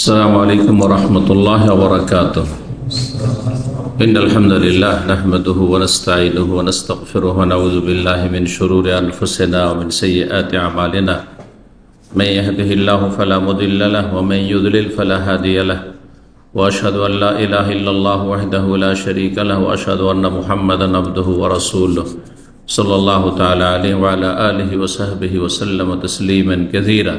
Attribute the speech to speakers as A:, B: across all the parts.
A: السلام عليكم ورحمة الله وبركاته. إن الحمد لله نحمده ونستعينه ونستغفره ونعوذ بالله من شرور أنفسنا ومن سيئات أعمالنا. من يهده الله فلا مضل له ومن يضلل فلا هادي له. وأشهد أن لا إله إلا الله وحده لا شريك له وأشهد أن محمدا عبده ورسوله صلى الله تعالى عليه وعلى آله وصحبه وسلم تسليما كثيرا.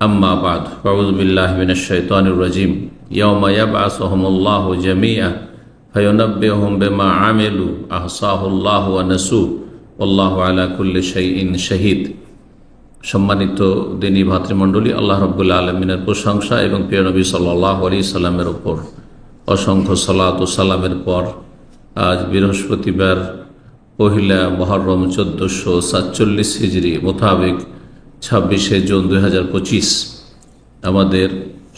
A: أما بعد فأعوذ بالله من الشيطان الرجيم. يوم يبعثهم الله جميعا فينبئهم بما عملوا أحصاه الله ونسوه والله على كل شيء شهيد. সম্মানিত দিনী ভাতৃমণ্ডলী, আল্লাহ রাব্বুল আলামিনের প্রশংসা এবং প্রিয় নবী সাল্লাল্লাহু আলাইহি সাল্লামের উপর অসংখ্য সালাত ও সালামের পর আজ বৃহস্পতিবার পহিলা মুহররম 1447 হিজরি মোতাবেক 26 জুন 2025 আমাদের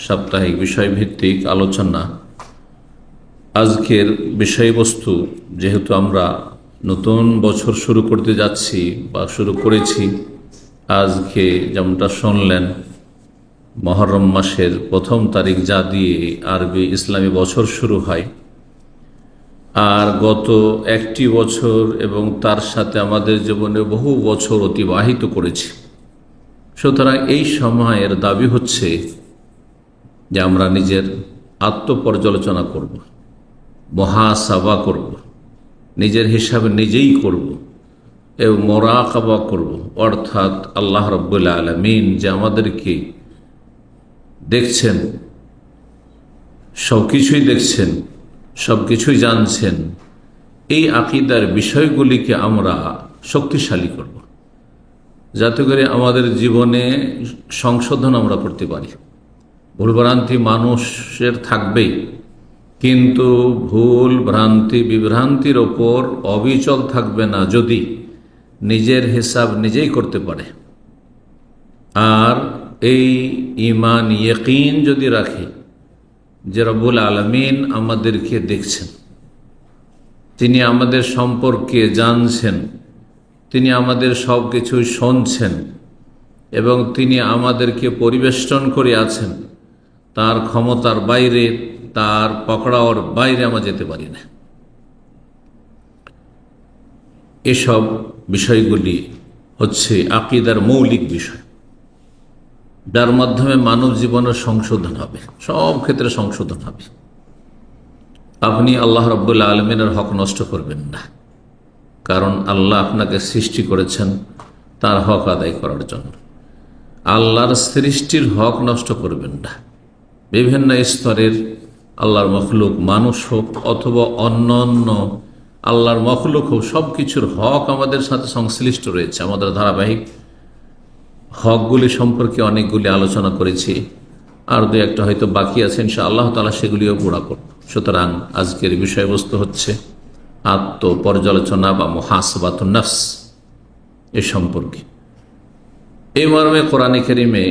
A: সাপ্তাহিক বিষয়ভিত্তিক আলোচনা। আজকের বিষয়বস্তু, যেহেতু আমরা নতুন বছর শুরু করতে যাচ্ছি বা শুরু করেছি, আজকে যেমনটা শুনলেন মুহররম মাসের প্রথম তারিখ, যা দিয়ে আরবি ইসলামী বছর শুরু হয়। আর গত একটি বছর এবং তার সাথে আমাদের জীবনে বহু বছর অতিবাহিত করেছি। সুতরাং এই সময়ের দাবি হচ্ছে যে আমরা নিজের আত্মপর্যালোচনা করব, মুহাসাবা করব, নিজের হিসাবে নিজেই করব এবং মোরাকাবা করব। অর্থাৎ আল্লাহ রাব্বুল আলামিন যে আমাদেরকে দেখছেন, সব কিছুই দেখছেন, সব কিছুই জানছেন, এই আকীদার বিষয়গুলিকে আমরা শক্তিশালী করব, যাতে করে আমাদের জীবনে সংশোধন আমরা করতে পারি। ভুলভ্রান্তি মানুষের থাকবেই, কিন্তু ভুল ভ্রান্তি বিভ্রান্তির ওপর অবিচল থাকবে না যদি নিজের হিসাব নিজেই করতে পারে। আর এই ঈমান ইয়াকিন যদি রাখে যে রব্বুল আলামিন আমাদেরকে দেখছেন, তিনি আমাদের সম্পর্কে জানছেন, তিনি আমাদের সব কিছুই শুনছেন এবং তিনি আমাদেরকে পরিবেষ্টন করে আছেন, তার ক্ষমতার বাইরে, তার পকড়াওয়ার বাইরে আমরা যেতে পারি না। এসব বিষয়গুলি হচ্ছে আকীদার মৌলিক বিষয়, যার মাধ্যমে মানব জীবনের সংশোধন হবে, সব ক্ষেত্রে সংশোধন হবে। আপনি আল্লাহ রাব্বুল আলামিনের হক নষ্ট করবেন না, কারণ আল্লাহ আপনাকে সৃষ্টি করেছেন তার হক আদায় করার জন্য। আল্লাহর সৃষ্টির হক নষ্ট করবেন না। বিভিন্ন স্তরের আল্লাহর মখলুক, মানুষ হোক অথবা অন্যান্য আল্লাহর মখলুক হোক, সব কিছুর হক আমাদের সাথে সংশ্লিষ্ট রয়েছে। আমাদের ধারাবাহিক হকগুলি সম্পর্কে অনেকগুলি আলোচনা করেছি, আর দু একটা হয়তো বাকি আছে, ইনশাআল্লাহ তাআলা সেগুলিও পুরা করব। সুতরাং আজকের বিষয়বস্তু হচ্ছে আত্মপর্যালোচনা বা মুহাসাবাতুন নফস এ সম্পর্কে। এই মর্মে কোরআনে কারীমে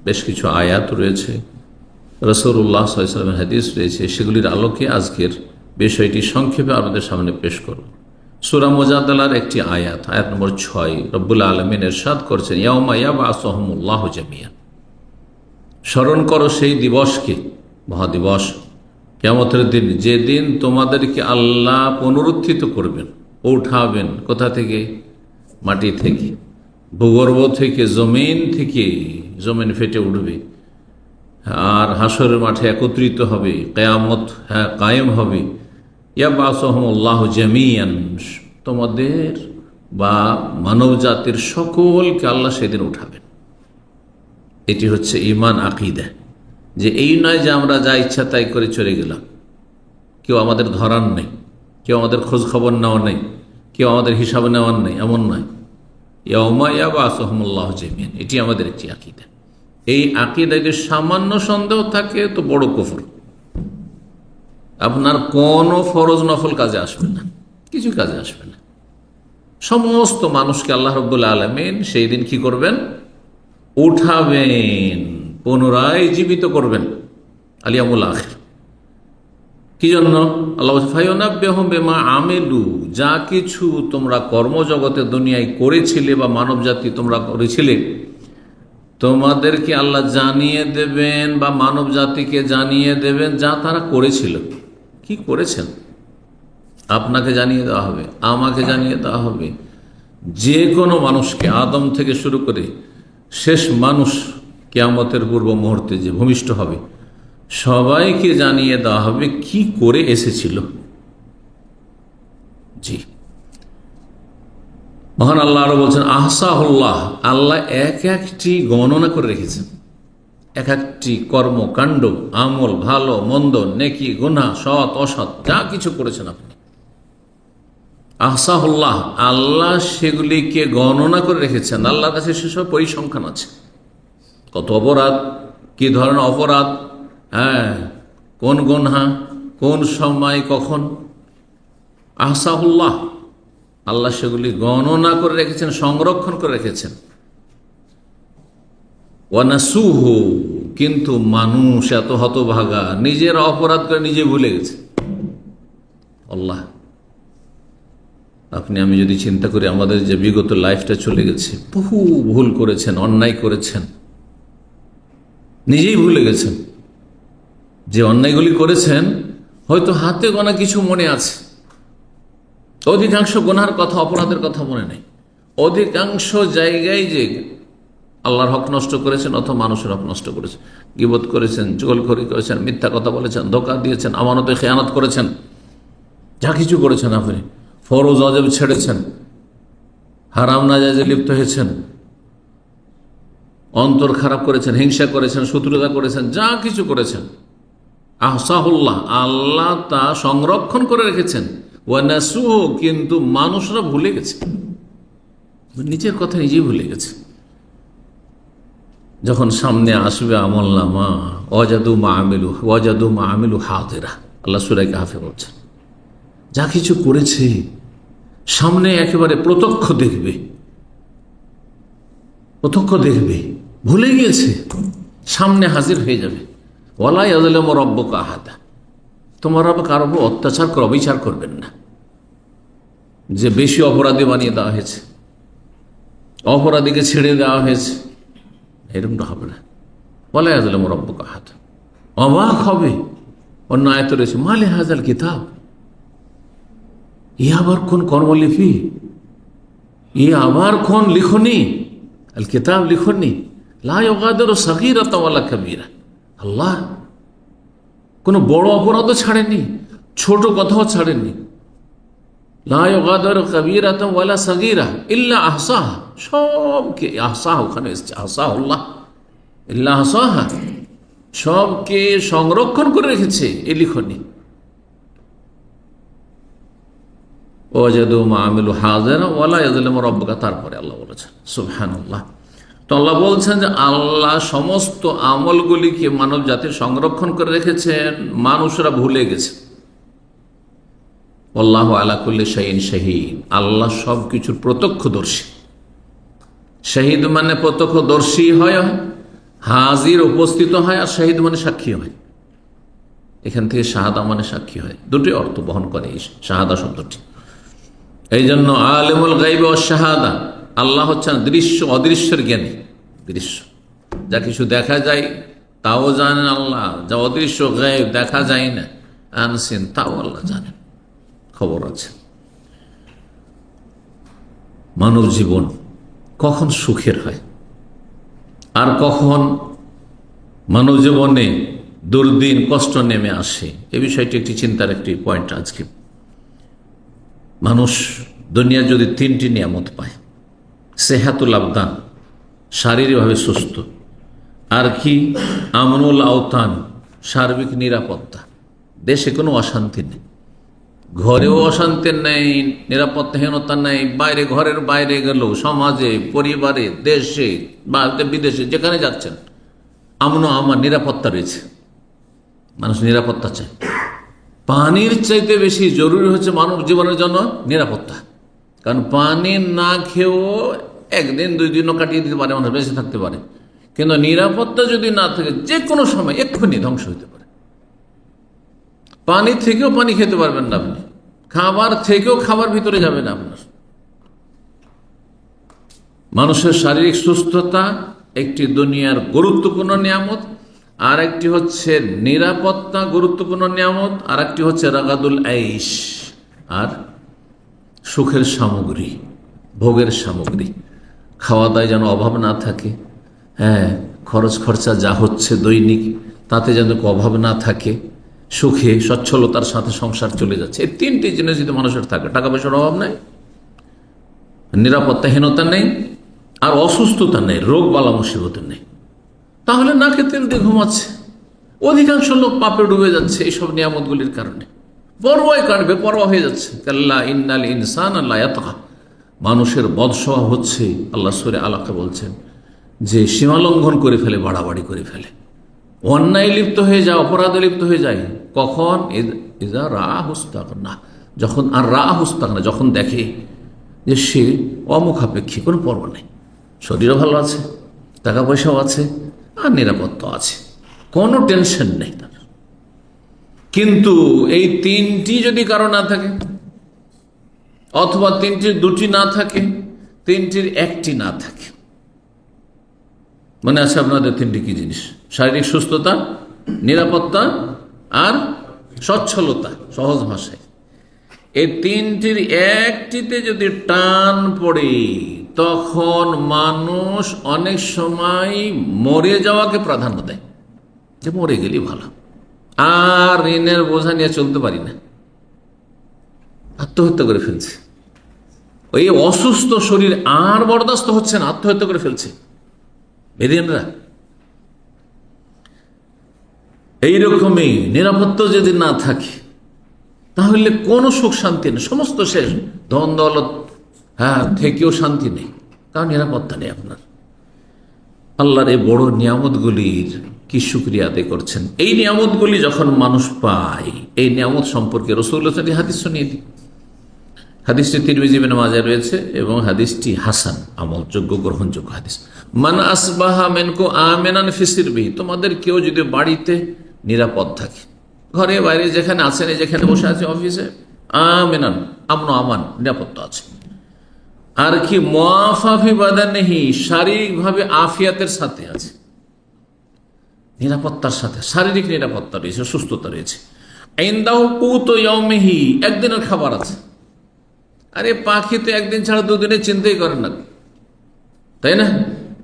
A: বেশ কিছু আয়াত রয়েছে, রাসূলুল্লাহ সাল্লাল্লাহু আলাইহি ওয়াসাল্লামের হাদিস রয়েছে। সেগুলির আলোকে আজকের বিষয়টি সংক্ষেপে আপনাদের সামনে পেশ করব। সূরা মুজাদালার একটি আয়াত, আয়াত নম্বর 6, রব্বুল আলামিন ইরশাদ করছেন, ইয়াউমা ইয়াবআসুহুমুল্লাহু জামিআন। স্মরণ করো সেই দিবসকে, মহাদিবস, কিয়ামতের দিন, যেদিন তোমাদেরকে আল্লাহ পুনরুত্থিত করবেন, উঠাবেন। কোথা থেকে? মাটি থেকে, ভূগর্ভ থেকে, জমিন থেকে। জমিন ফেটে উঠবে আর হাসরের মাঠে একত্রিত হবে, কিয়ামত কায়েম হবে। ইয়াবআসুহুমুল্লাহু জামিআন, তোমাদের বা মানব জাতির সকলকে আল্লাহ সেদিন উঠাবেন। এটি হচ্ছে ঈমান আকীদা, যে এই নয় যে আমরা যা ইচ্ছা তাই করে চলে গেলাম, কেউ আমাদের ধরার নেই, কেউ আমাদের খোঁজ খবর নেওয়া নেই, কেউ আমাদের হিসাব নেওয়ার নেই, এমন নয়। ইয়াউমা ইয়াবআসুহুমুল্লাহু জামিআন, এটি আমাদের একটি আকীদা। এই আকীদায় যদি সামান্য সন্দেহ থাকে তো বড় কুফর। আপনার কোনো ফরজ নফল কাজে আসবে না, কিছু কাজে আসবে না। সমস্ত মানুষকে আল্লাহ রাব্বুল আলামিন সেই দিন কি করবেন? উঠাবেন, পুনরায় জীবিত করবেন। আলিয়ামুল আখির। কি জন্য? আল্লাহ ফায়ুনাব্বিহুম বিমা আমিলু, যা কিছু তোমরা কর্মজগতে দুনিয়ায় করেছিলে বা মানব জাতি তোমরা করেছিলে, তো তোমাদেরকে আল্লাহ জানিয়ে দেবেন বা মানব জাতিকে জানিয়ে দেবেন যা তারা করেছিল। কি করেছেন আপনাকে জানিয়ে দেওয়া হবে, আমাকে জানিয়ে দেওয়া হবে, যে কোনো মানুষকে, আদম থেকে শুরু করে শেষ মানুষ কিয়ামতের পূর্ব মুহূর্তে যে ভূমিষ্ঠ হবে সবাইকে জানিয়ে দেওয়া হবে কি করে এসেছিল। জি, মহান আল্লাহ আরো বলছেন আহসাহুল্লাহ, আল্লাহ এক একটি গণনা করে রেখেছেন, এক একটি কর্মকাণ্ড, আমল, ভালো মন্দ, নেকি গুনাহ, সৎ অসৎ যা কিছু করেছেন আপনি, আহসাহুল্লাহ, আল্লাহ সেগুলিকে গণনা করে রেখেছেন। আল্লাহর কাছে সেসব পরিসংখ্যান আছে, কত অপরাধ, কি ধরনের অপরাধ, কোন গুনাহ, কোন সময়, কখন। আহসাহুল্লাহ, আল্লাহ সেগুলি গণনা করে রেখেছেন, সংরক্ষণ করে রেখেছেন। ওয়ানাসুহু, কিন্তু মানুষ এত হতভাগা, নিজের অপরাধ করে নিজে ভুলে গেছে। আল্লাহ, আপনি আমি যদি চিন্তা করি আমাদের যে বিগত লাইফটা চলে গেছে, বহু ভুল করেছেন, অন্যায় করেছেন, নিজেই ভুলে গেছেন। যে অন্যায়গুলি করেছেন হয়তো হাতে গোনা কিছু মনে আছে, অধিকাংশ গুনার কথা, অপরাধের কথা মনে নেই। অধিকাংশ জায়গায় যে আল্লাহর হক নষ্ট করেছেন অথবা মানুষের হক নষ্ট করেছেন, গীবত করেছেন, চুগলখড়ি করেছেন, মিথ্যা কথা বলেছেন, ধোঁকা দিয়েছেন, আমানতে খেয়ানত করেছেন, যা কিছু করেছেন আপনি, ফরজ ওয়াজিব ছেড়েছেন, হারাম নাজায়েজে লিপ্ত হয়েছেন, অন্তর খারাপ করেছেন, হিংসা করেছেন, শত্রুতা করেছেন, যা কিছু করেছেন, আহসাহুল্লাহ, আল্লাহ তা সংরক্ষণ করে রেখেছেন। ওয়ানাসুহু, কিন্তু মানুষরা ভুলে গেছে, নিজের কথা নিজেই ভুলে গেছে। যখন সামনে আসবে আমলনামা, ওয়াজাদু মা আমিলু হাদিরা, আল্লাহ সূরা কাহফে বলছেন, যা কিছু করেছে সামনে একেবারে প্রত্যক্ষ দেখবে, ভুলে গিয়েছে, সামনে হাজির হয়ে যাবে। ওয়ালা ইয়াযলিমু রাব্বুকা আহাদা, তোমার রব কারো উপর অত্যাচার করে অবিচার করবেন না। যে বেশি অপরাধী বানিয়ে দেওয়া হয়েছে, অপরাধীকে ছেড়ে দেওয়া হয়েছে, এরকমটা হবে না। ওয়ালা ইয়াযলিমু রাব্বুকা আহাদা। অবাক হবে, অন্য আয়াতে রয়েছে মালি হাযাল কিতাব, ই আবার কোন কর্মলিপি, ই আবার কোন লিখনি, আল কিতাব লিখনি, লা ইউগাদিরু সাগীরাতান ওয়ালা কাবীরা। আল্লাহ কোনো বড় অপরাধও ছাড়েননি, ছোট কথাও ছাড়েননি। লা ইউগাদিরু কাবীরাতান ওয়ালা সাগীরা ইল্লা আহসাহা, সবকে, আহসাহা ওখানে এসেছে, আহসাহুল্লাহ ইল্লা আহসাহা, সবকে সংরক্ষণ করে রেখেছে এই লিখনি। ওয়াজাদু মা আমিলু হাযিরা ওয়ালা ইয়াযলিমু রাব্বুকা, তারপরে আল্লাহ বলেছেন সুবহানাল্লাহ। তো আল্লাহ বলছেন যে আল্লাহ সমস্ত আমলগুলিকে মানব জাতির সংরক্ষণ করে রেখেছেন, মানুষরা ভুলে গেছে। আল্লাহু আলা কুল্লি শাইইন শাহীদ, আল্লাহ সব কিছুর প্রত্যক্ষদর্শী। শাহীদ মানে প্রত্যক্ষদর্শী হয়, হাজির উপস্থিত হয়, আর শাহীদ মানে সাক্ষী হয়। এখান থেকে শাহাদা মানে সাক্ষী হয়, দুটি অর্থ বহন করে এই শাহাদা শব্দটি। এই জন্য আলিমুল গায়ব ওয়াশ শাহাদা, আল্লাহ হচ্ছেন দৃশ্য অদৃশ্যের জ্ঞানী। দৃশ্য যা কিছু দেখা যায় তাও জানেন আল্লাহ, যা অদৃশ্য গায়ব দেখা যায় না, আনসিন, তাও আল্লাহ জানেন, খবর আছে। মানব জীবন কখন সুখের হয় আর কখন মানব জীবনে দুর্দিন কষ্ট নেমে আসে, এ বিষয়টি একটি চিন্তার একটি পয়েন্ট আজকে। মানুষ দুনিয়া যদি তিনটি নিয়ামত পায়, সেহাতুল আবদান, শারীরিকভাবে সুস্থ, আর কি আমনুল আওতান, সার্বিক নিরাপত্তা, দেশে কোনো অশান্তি নেই, ঘরেও অশান্তি নেই, নিরাপত্তাহীনতা নেই, বাইরে, ঘরের বাইরে গেলেও, সমাজে, পরিবারে, দেশে বা বিদেশে যেখানে যাচ্ছেন আমার নিরাপত্তা রয়েছে। মানুষ নিরাপত্তা চায়। পানির চাইতে বেশি জরুরি হচ্ছে মানব জীবনের জন্য নিরাপত্তা, কারণ পানি না খেয়েও একদিন দুই দিনও কাটিয়ে দিতে পারে, মানুষ বেঁচে থাকতে পারে, কিন্তু নিরাপত্তা যদি না থাকে যে কোনো সময় এক্ষুনি ধ্বংস হতে পারে। পানি থেকেও পানি খেতে পারবেন না আপনি, খাবার থেকেও খাবার ভিতরে যাবে না আপনার। মানুষের শারীরিক সুস্থতা একটি দুনিয়ার গুরুত্বপূর্ণ নিয়ামত, আর একটি হচ্ছে নিরাপত্তা গুরুত্বপূর্ণ নিয়ামত, আর একটি হচ্ছে রাগাদুল আইশ, আর সুখের সামগ্রী, ভোগের সামগ্রী। খাওয়া দাওয়ায় যেন অভাব না থাকে, হ্যাঁ, খরচ খরচা যা হচ্ছে দৈনিক তাতে যেন অভাব না থাকে, সুখে সচ্ছলতার সাথে সংসার চলে যাচ্ছে। এই তিনটি জিনিস যদি মানুষের থাকে, টাকা পয়সার অভাব নেই, নিরাপত্তাহীনতা নেই, আর অসুস্থতা নেই, রোগ বালা মুসিবত নেই, তাহলে নাকে তেল দিয়ে ঘুমাচ্ছে। অধিকাংশ লোক পাপে ডুবে যাচ্ছে এইসব নিয়ামতগুলির কারণে, পরোয়াই কাটবে, পরোয়া হয়ে যাচ্ছে। কাল্লা ইন্নাল ইনসান আল্লাহ ইয়াতগা, মানুষের বদস্বভাব হচ্ছে, আল্লাহ সূরা আলাকে বলছেন যে সীমালঙ্ঘন করে ফেলে, বাড়াবাড়ি করে ফেলে, অন্যায় লিপ্ত হয়ে যায়, অপরাধে লিপ্ত হয়ে যায়। কখন? ইজা রা হুস্তাক না, যখন, আর রা হুস্তাক না, যখন দেখে যে সে অমুখাপেক্ষী, কোনো পরোয়া নেই, শরীরও ভালো আছে, টাকা পয়সাও আছে, আর নিরাপত্তা আছে, কোনো টেনশন নেই তার। কিন্তু এই তিনটি যদি কারো না থাকে, অথবা তিনটির দুটি না থাকে, তিনটির একটি না থাকে, মনে আছে আপনাদের তিনটি কি জিনিস? শারীরিক সুস্থতা, নিরাপত্তা, আর সচ্ছলতা। সহজ ভাষায় এই তিনটির একটিতে যদি টান পড়ে, তখন মানুষ অনেক সময় মরে যাওয়াকে প্রাধান্য দেয়, যে মরে গেলে ভালো, আর ঋণের বোঝা নিয়ে চলতে পারি না, আত্মহত্যা করে ফেলছে। ওই অসুস্থ শরীর আর বরদাস্ত হচ্ছে না, আত্মহত্যা করে ফেলছে বেদিনরা। এইরকমই নিরাপত্তা যদি না থাকে, তাহলে কোনো সুখ শান্তি নেই, সমস্ত শেষ। ধন দৌলত, হ্যাঁ, থেকেও শান্তি নেই, কারণ নিরাপত্তা নেই আপনার। আল্লাহর এই বড় নিয়ামতগুলির কি শুকরিয়া আদায় করছেন। এই নিয়ামতগুলি যখন মানুষ পায়, এই নিয়ামত সম্পর্কে রাসূলুল্লাহ সাল্লাল্লাহু আলাইহি ওয়াসাল্লাম হাদিস শুনিয়ে দিই। হাদিসটি তিরমিজি ইবনে মাজাহ রয়েছে এবং হাদিসটি হাসান, আমলযোগ্য, গ্রহণযোগ্য হাদিস। মান আসবাহা মিনকুম আমিনান ফি সিরবিহি, তোমাদের কেউ যদি বাড়িতে নিরাপদ থাকে, ঘরে বাইরে যেখানে আছেন, যেখানে বসে আছে, অফিসে, আমিনান, আমন আমান, নিরাপত্তা আছে। আর কি মুআফাফি বাদানিহি, শারীরিকভাবে আফিয়াতের সাথে আছে, নিরাপত্তার সাথে শারীরিক নিরাপত্তা রয়েছে, সুস্থতা রয়েছে। ইনদাহু কুতু ইয়াউমিহি, একদিনের খাবার আছে। আরে পাখি তো একদিন ছাড়া দুদিনে চিন্তাই করেন না, তাই না?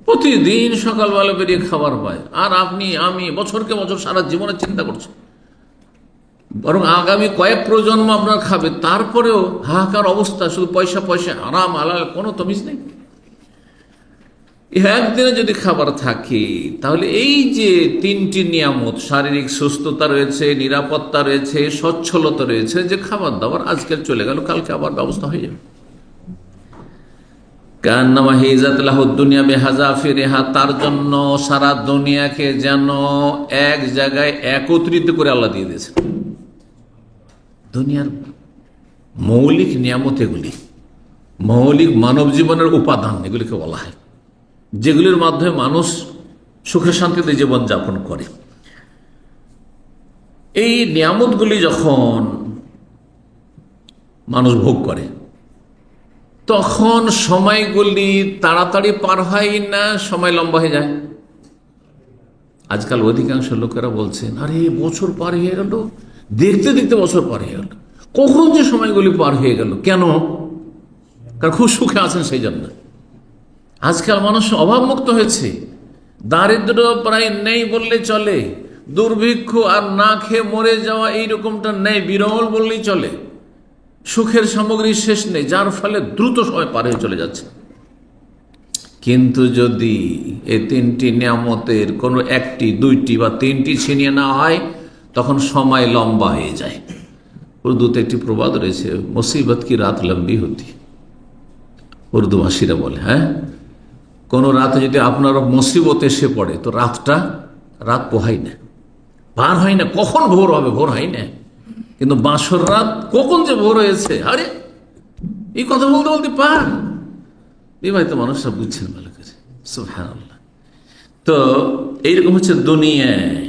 A: প্রতিদিন সকালবেলা বেরিয়ে খাবার পায়, আর আপনি আমি বছরকে বছর সারা জীবনে চিন্তা করছি, বরং আগামী কয়েক প্রজন্ম আপনার খাবে, তারপরেও হাহাকার অবস্থা, শুধু পয়সা পয়সা, আরাম হালাল, কোনো তমিজ নেই। একদিনে যদি খাবার থাকে, তাহলে এই যে তিনটি নিয়ামত, শারীরিক সুস্থতা রয়েছে, নিরাপত্তা রয়েছে, সচ্ছলতা রয়েছে, যে খাবার দাবার আজকের চলে গেল, কালকে আবার ব্যবস্থা হয়ে যাবে। কান্নামা হিজাত লাহু দুনিয়া বিহাযাফিরিহা, তার জন্য সারা দুনিয়াকে যেন এক জায়গায় একত্রিত করে আল্লাহ দিয়ে দিয়েছেন। দুনিয়ার মৌলিক নিয়ামত এগুলি, মৌলিক মানব জীবনের উপাদান এগুলিকে বলা হয়, যেগুলির মাধ্যমে মানুষ সুখে শান্তিতে জীবনযাপন করে। এই নিয়ামতগুলি যখন মানুষ ভোগ করে, তখন সময়গুলি তাড়াতাড়ি পার হয় না, সময় লম্বা হয়ে যায়। আজকাল অধিকাংশ লোকেরা বলছেন, আরে বছর পার হয়ে গেল, দেখতে দেখতে বছর পার হয়ে গেল, কখন যে সময়গুলি পার হয়ে গেল, কেন? কারণ খুব সুখে আছেন সেই জন্য। আজকাল মানুষ অভাবমুক্ত হয়েছে, দারিদ্র প্রায় নেই বললে চলে, দুর্ভিক্ষ আর না খেয়ে মরে যাওয়া এইরকমটা নেই, বিরল বললেই চলে। সুখের সামগ্রী শেষ নেই, যার ফলে দ্রুত সময় পার হয়ে চলে যাচ্ছে। কিন্তু যদি এই তিনটি নিয়ামতের কোনো একটি, দুইটি বা তিনটি ছিনিয়ে নেওয়া হয়, তখন সময় লম্বা হয়ে যায়। উর্দুতে একটি প্রবাদ রয়েছে, মুসিবত কি রাত লম্বি হতি, উর্দু ভাষীরা বলে। হ্যাঁ, কোনো রাতে যদি আপনার মুসিবত এসে পড়ে, তো রাত পোহাই না, পার হয় না, কখন ভোর হবে, ভোর হয় না। কিন্তু বাসর রাত কখন যে ভোর হয়েছে, আরে এই কথা বলতে বলতে পার। বিবাহিত মানুষরা বুঝছেন ভালো করে, সুবহানাল্লাহ। তো এইরকম হচ্ছে দুনিয়ায়,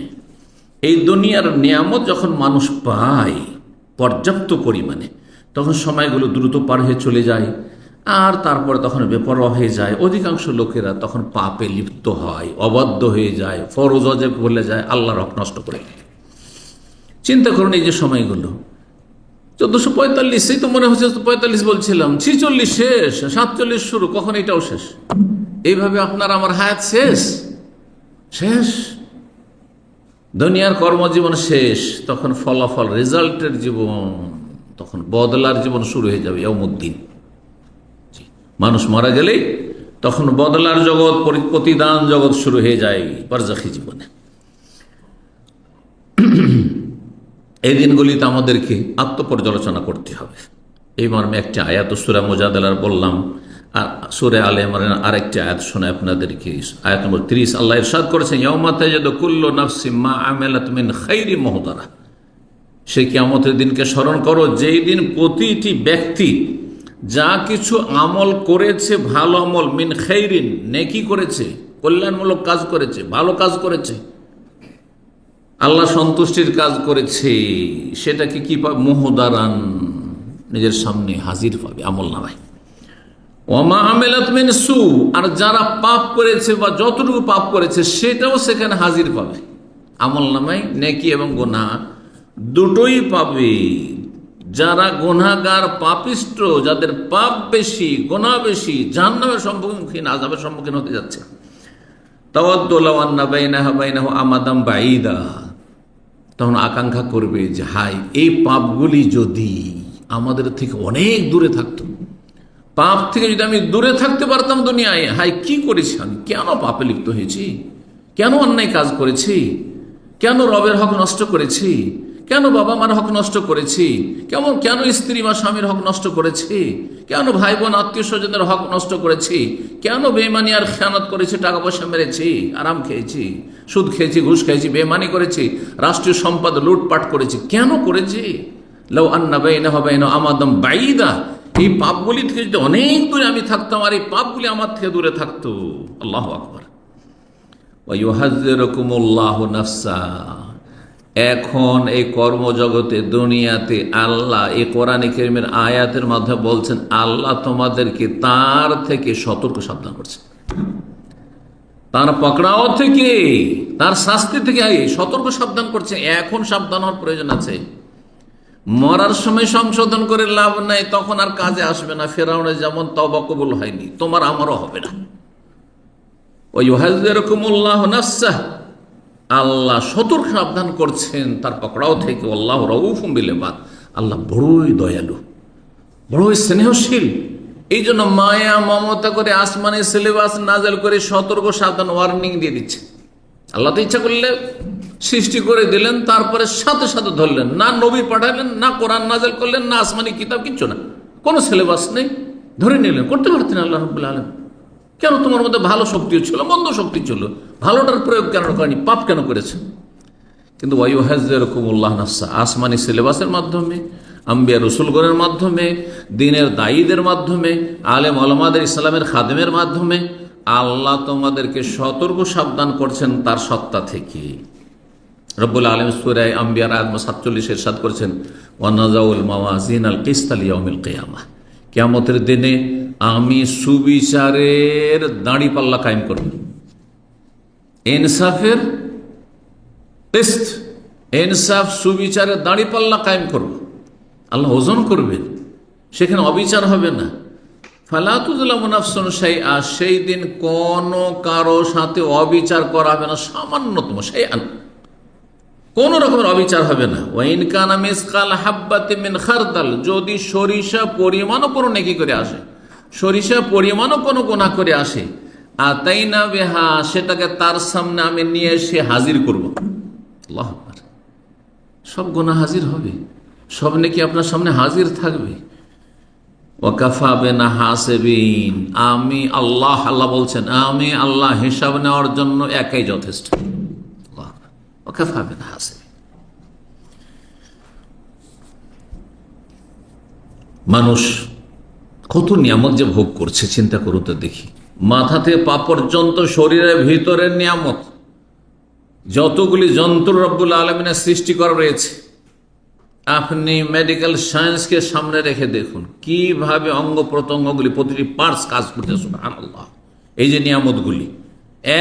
A: এই দুনিয়ার নিয়ামত যখন মানুষ পায় পর্যাপ্ত পরিমাণে, তখন সময়গুলো দ্রুত পার হয়ে চলে যায়। আর তারপরে তখন বেপরোয়া হয়ে যায়। অধিকাংশ লোকেরা তখন পাপে লিপ্ত হয়, অবাধ্য হয়ে যায়, ফরজ অজেব ভুলে যায়, আল্লাহর হক নষ্ট করে দেয়। চিন্তা করুন এই যে সময়গুলো 1445, তো মনে হচ্ছে 45 বলছিলাম, 46 শেষ, 47 শুরু, কখন এটাও শেষ। এইভাবে আপনার আমার হায়াত শেষ শেষ, দুনিয়ার কর্মজীবন শেষ, তখন ফলাফল রেজাল্টের জীবন, তখন বদলার জীবন শুরু হয়ে যাবে। ইয়াউমুদ্দিন, মানুষ মারা গেলেই তখন বদলার জগৎ, প্রতিদান জগৎ শুরু হয়ে যায় বারজাখী জীবনে। এই দিনগুলিতে আমাদেরকে আত্মপর্যালোচনা করতে হবে। এই মর্মে একটি আয়াত সূরা মুজাদালার বললাম, আর সূরা আলে ইমরানের আরেকটি আয়াত শোনায় আপনাদেরকে। আয়াত নম্বর 30 আল্লাহ ইরশাদ করেছেন, ইয়াউমা তাজিদু কুল্লু নাফসিন মা আমিলাত মিন খাইরিন মুহদারা। সেই কিয়ামতের দিনকে স্মরণ করো, যেই দিন প্রতিটি ব্যক্তি যা কিছু আমল করেছে, ভালো আমল, মিন খাইরিন, নেকি করেছে, কল্যাণমূলক কাজ করেছে, ভালো কাজ করেছে, আল্লাহ সন্তুষ্টির কাজ করেছে, সেটাকে কি পাবে? মুহদারান, নিজের সামনে হাজির পাবে আমল নামায়। ওমা আমিলাত মিন সু, আর যারা পাপ করেছে বা যতটুকু পাপ করেছে সেটাও সেখানে হাজির পাবে আমল নামায়। নেকি এবং গুনাহ দুটোই পাবে। যারা গুনাহগার, পাপিষ্ট, যাদের পাপ বেশি, গুনাহ বেশি, জাহান্নামের সম্মুখীন, আযাবের সম্মুখীন হতে যাচ্ছে। তাওয়াদ্দু লাও আন্না বাইনাহা বাইনাহু আমাদাম বাঈদা, তখন আকাঙ্ক্ষা করবে যে হায়, এই পাপগুলি যদি আমাদের থেকে অনেক দূরে থাকতো, পাপ থেকে যদি আমি দূরে থাকতে পারতাম দুনিয়ায়, হায় কি করেছি আমি, কেন পাপে লিপ্ত হয়েছি, কেন অন্যায় কাজ করেছি, কেন রবের হক নষ্ট করেছি, কেন বাবা মার হক নষ্ট করেছি, কেন স্ত্রী বা স্বামীর হক নষ্ট করেছি, কেন ভাই বোন আত্মীয় স্বজনের হক নষ্ট করেছি, কেন বেঈমানি আর খেয়ানত করেছি, টাকা পয়সা মেরেছি, আরাম খেয়েছি, সুদ খেয়েছি, ঘুষ খেয়েছি, বেঈমানি করেছি, রাষ্ট্রীয় সম্পদ লুটপাট করেছি, কেন করেছি? লাউ আন্না বাইনাহু ওয়া বাইনাহু আমাদাম বাঈদা, এই পাপগুলি থেকে যদি অনেক দূরে আমি থাকতাম, আর এই পাপগুলি আমার থেকে দূরে থাকতো। আল্লাহু আকবার। ওয়া ইউহাযযিরুকুমুল্লাহু নাফসা, এখন এই কর্মজগতে, দুনিয়াতে আল্লাহ এই কোরআনে কারীমের আয়াতের মাধ্যমে বলছেন, আল্লাহ তোমাদেরকে তার থেকে সতর্ক সাবধান করছে, তার পকড়াও থেকে, তার শাস্তি থেকে সতর্ক সাবধান করছে। এখন সাবধান হওয়ার প্রয়োজন আছে। মরার সময় সংশোধন করে লাভ নাই, তখন আর কাজে আসবে না। ফেরাউনের যেমন তওবা কবুল হয়নি, তোমার আমারও হবে না। ওয়া ইউহাযযিরুকুমুল্লাহু নাফসাহ, আল্লাহ সতর্ক সাবধান করছেন তার পকড়াও থেকে। আল্লাহু রাউফুম বিল ইবাদ, আল্লাহ বড়ই দয়ালু, বড়ই স্নেহশীল। এই জন্য মায়া মমতা করে আসমানে সিলেবাস নাজেল করে সতর্ক সাবধান ওয়ার্নিং দিয়ে দিচ্ছে। আল্লাহ তো ইচ্ছা করলে সৃষ্টি করে দিলেন, তারপরে সাথে সাথে ধরলেন না, নবী পাঠালেন না, কোরআন নাজেল করলেন না, আসমানি কিতাব, কিচ্ছু না, কোনো সিলেবাস নেই, ধরে নিলেন। করতে পারতেন আল্লাহ রাব্বুল আলামিন। কেন? তোমার মধ্যে ভালো শক্তিও ছিল, মন্দ শক্তি ছিল, ভালোটার প্রয়োগ কেন করেনি, পাপ কেন করেছে? কিন্তু ওয়া ইউহাযযিরুকুমুল্লাহু নাফসা, আসমানি সিলেবাসের মাধ্যমে, আম্বিয়া রসুলগণের মাধ্যমে, দ্বীনের দায়ীদের মাধ্যমে, আলেম ওলামাদের, ইসলামের খাদেমের মাধ্যমে আল্লাহ তোমাদেরকে সতর্ক সাবধান করছেন তার সত্তা থেকে। রব্বুল আলামিন সূরা আম্বিয়ার আয়াত 47 ইরশাদ করেছেন, ওয়া নাযাউল মাওয়াজিনাল কিসতা লিয়াউমিল কিয়ামাহ, কিয়ামতের দিনে আমি সুবিচারের দাঁড়িপাল্লা কায়েম করব, ইনসাফের কিসত, ইনসাফ সুবিচারের দাঁড়িপাল্লা কায়েম করব। আল্লাহ ওজন করবেন, সেখানে অবিচার হবে না। ফালা তুযলামু নাফসুন শাইআ, সেই দিন কোনো কারো সাথে অবিচার করা হবে না, সামান্যতম শাইআন, কোন রকমের অবিচার হবে না। ওয়া ইন কানা মিসকাল হাব্বাতিন মিন খারদাল, যদি সরিষা পরিমাণও কোনো নেকি করে আসে, সরিষা পরিমাণও কোনো গুনাহ করে আসে, আতাইনা বিহা, সেটাকে তার সামনে আমি নিয়ে এসে হাজির করব। আল্লাহু আকবার। সব গুনাহ হাজির হবে, সব নেকি আপনার সামনে হাজির থাকবে। ওয়াকাফা বিনা হাসিবিন, আমি আল্লাহ, আল্লাহ বলছেন আমি আল্লাহ হিসাব নেওয়ার জন্য একাই যথেষ্ট। ওয়াকাফা বিনা হাসিবিন। মানুষ কত নিয়ামত যে ভোগ করছে, চিন্তা করুন তো দেখি। মাথা থেকে পা পর্যন্ত শরীরের ভিতরের নিয়ামত, যতগুলি যন্ত্র রব্বুল আলামিনের সৃষ্টি করা রয়েছে, আপনি মেডিকেল সায়েন্সকে সামনে রেখে দেখুন কিভাবে অঙ্গ প্রত্যঙ্গগুলি প্রতিটি পার্টস কাজ করতে। সুবহানাল্লাহ। এই যে নিয়ামতগুলি,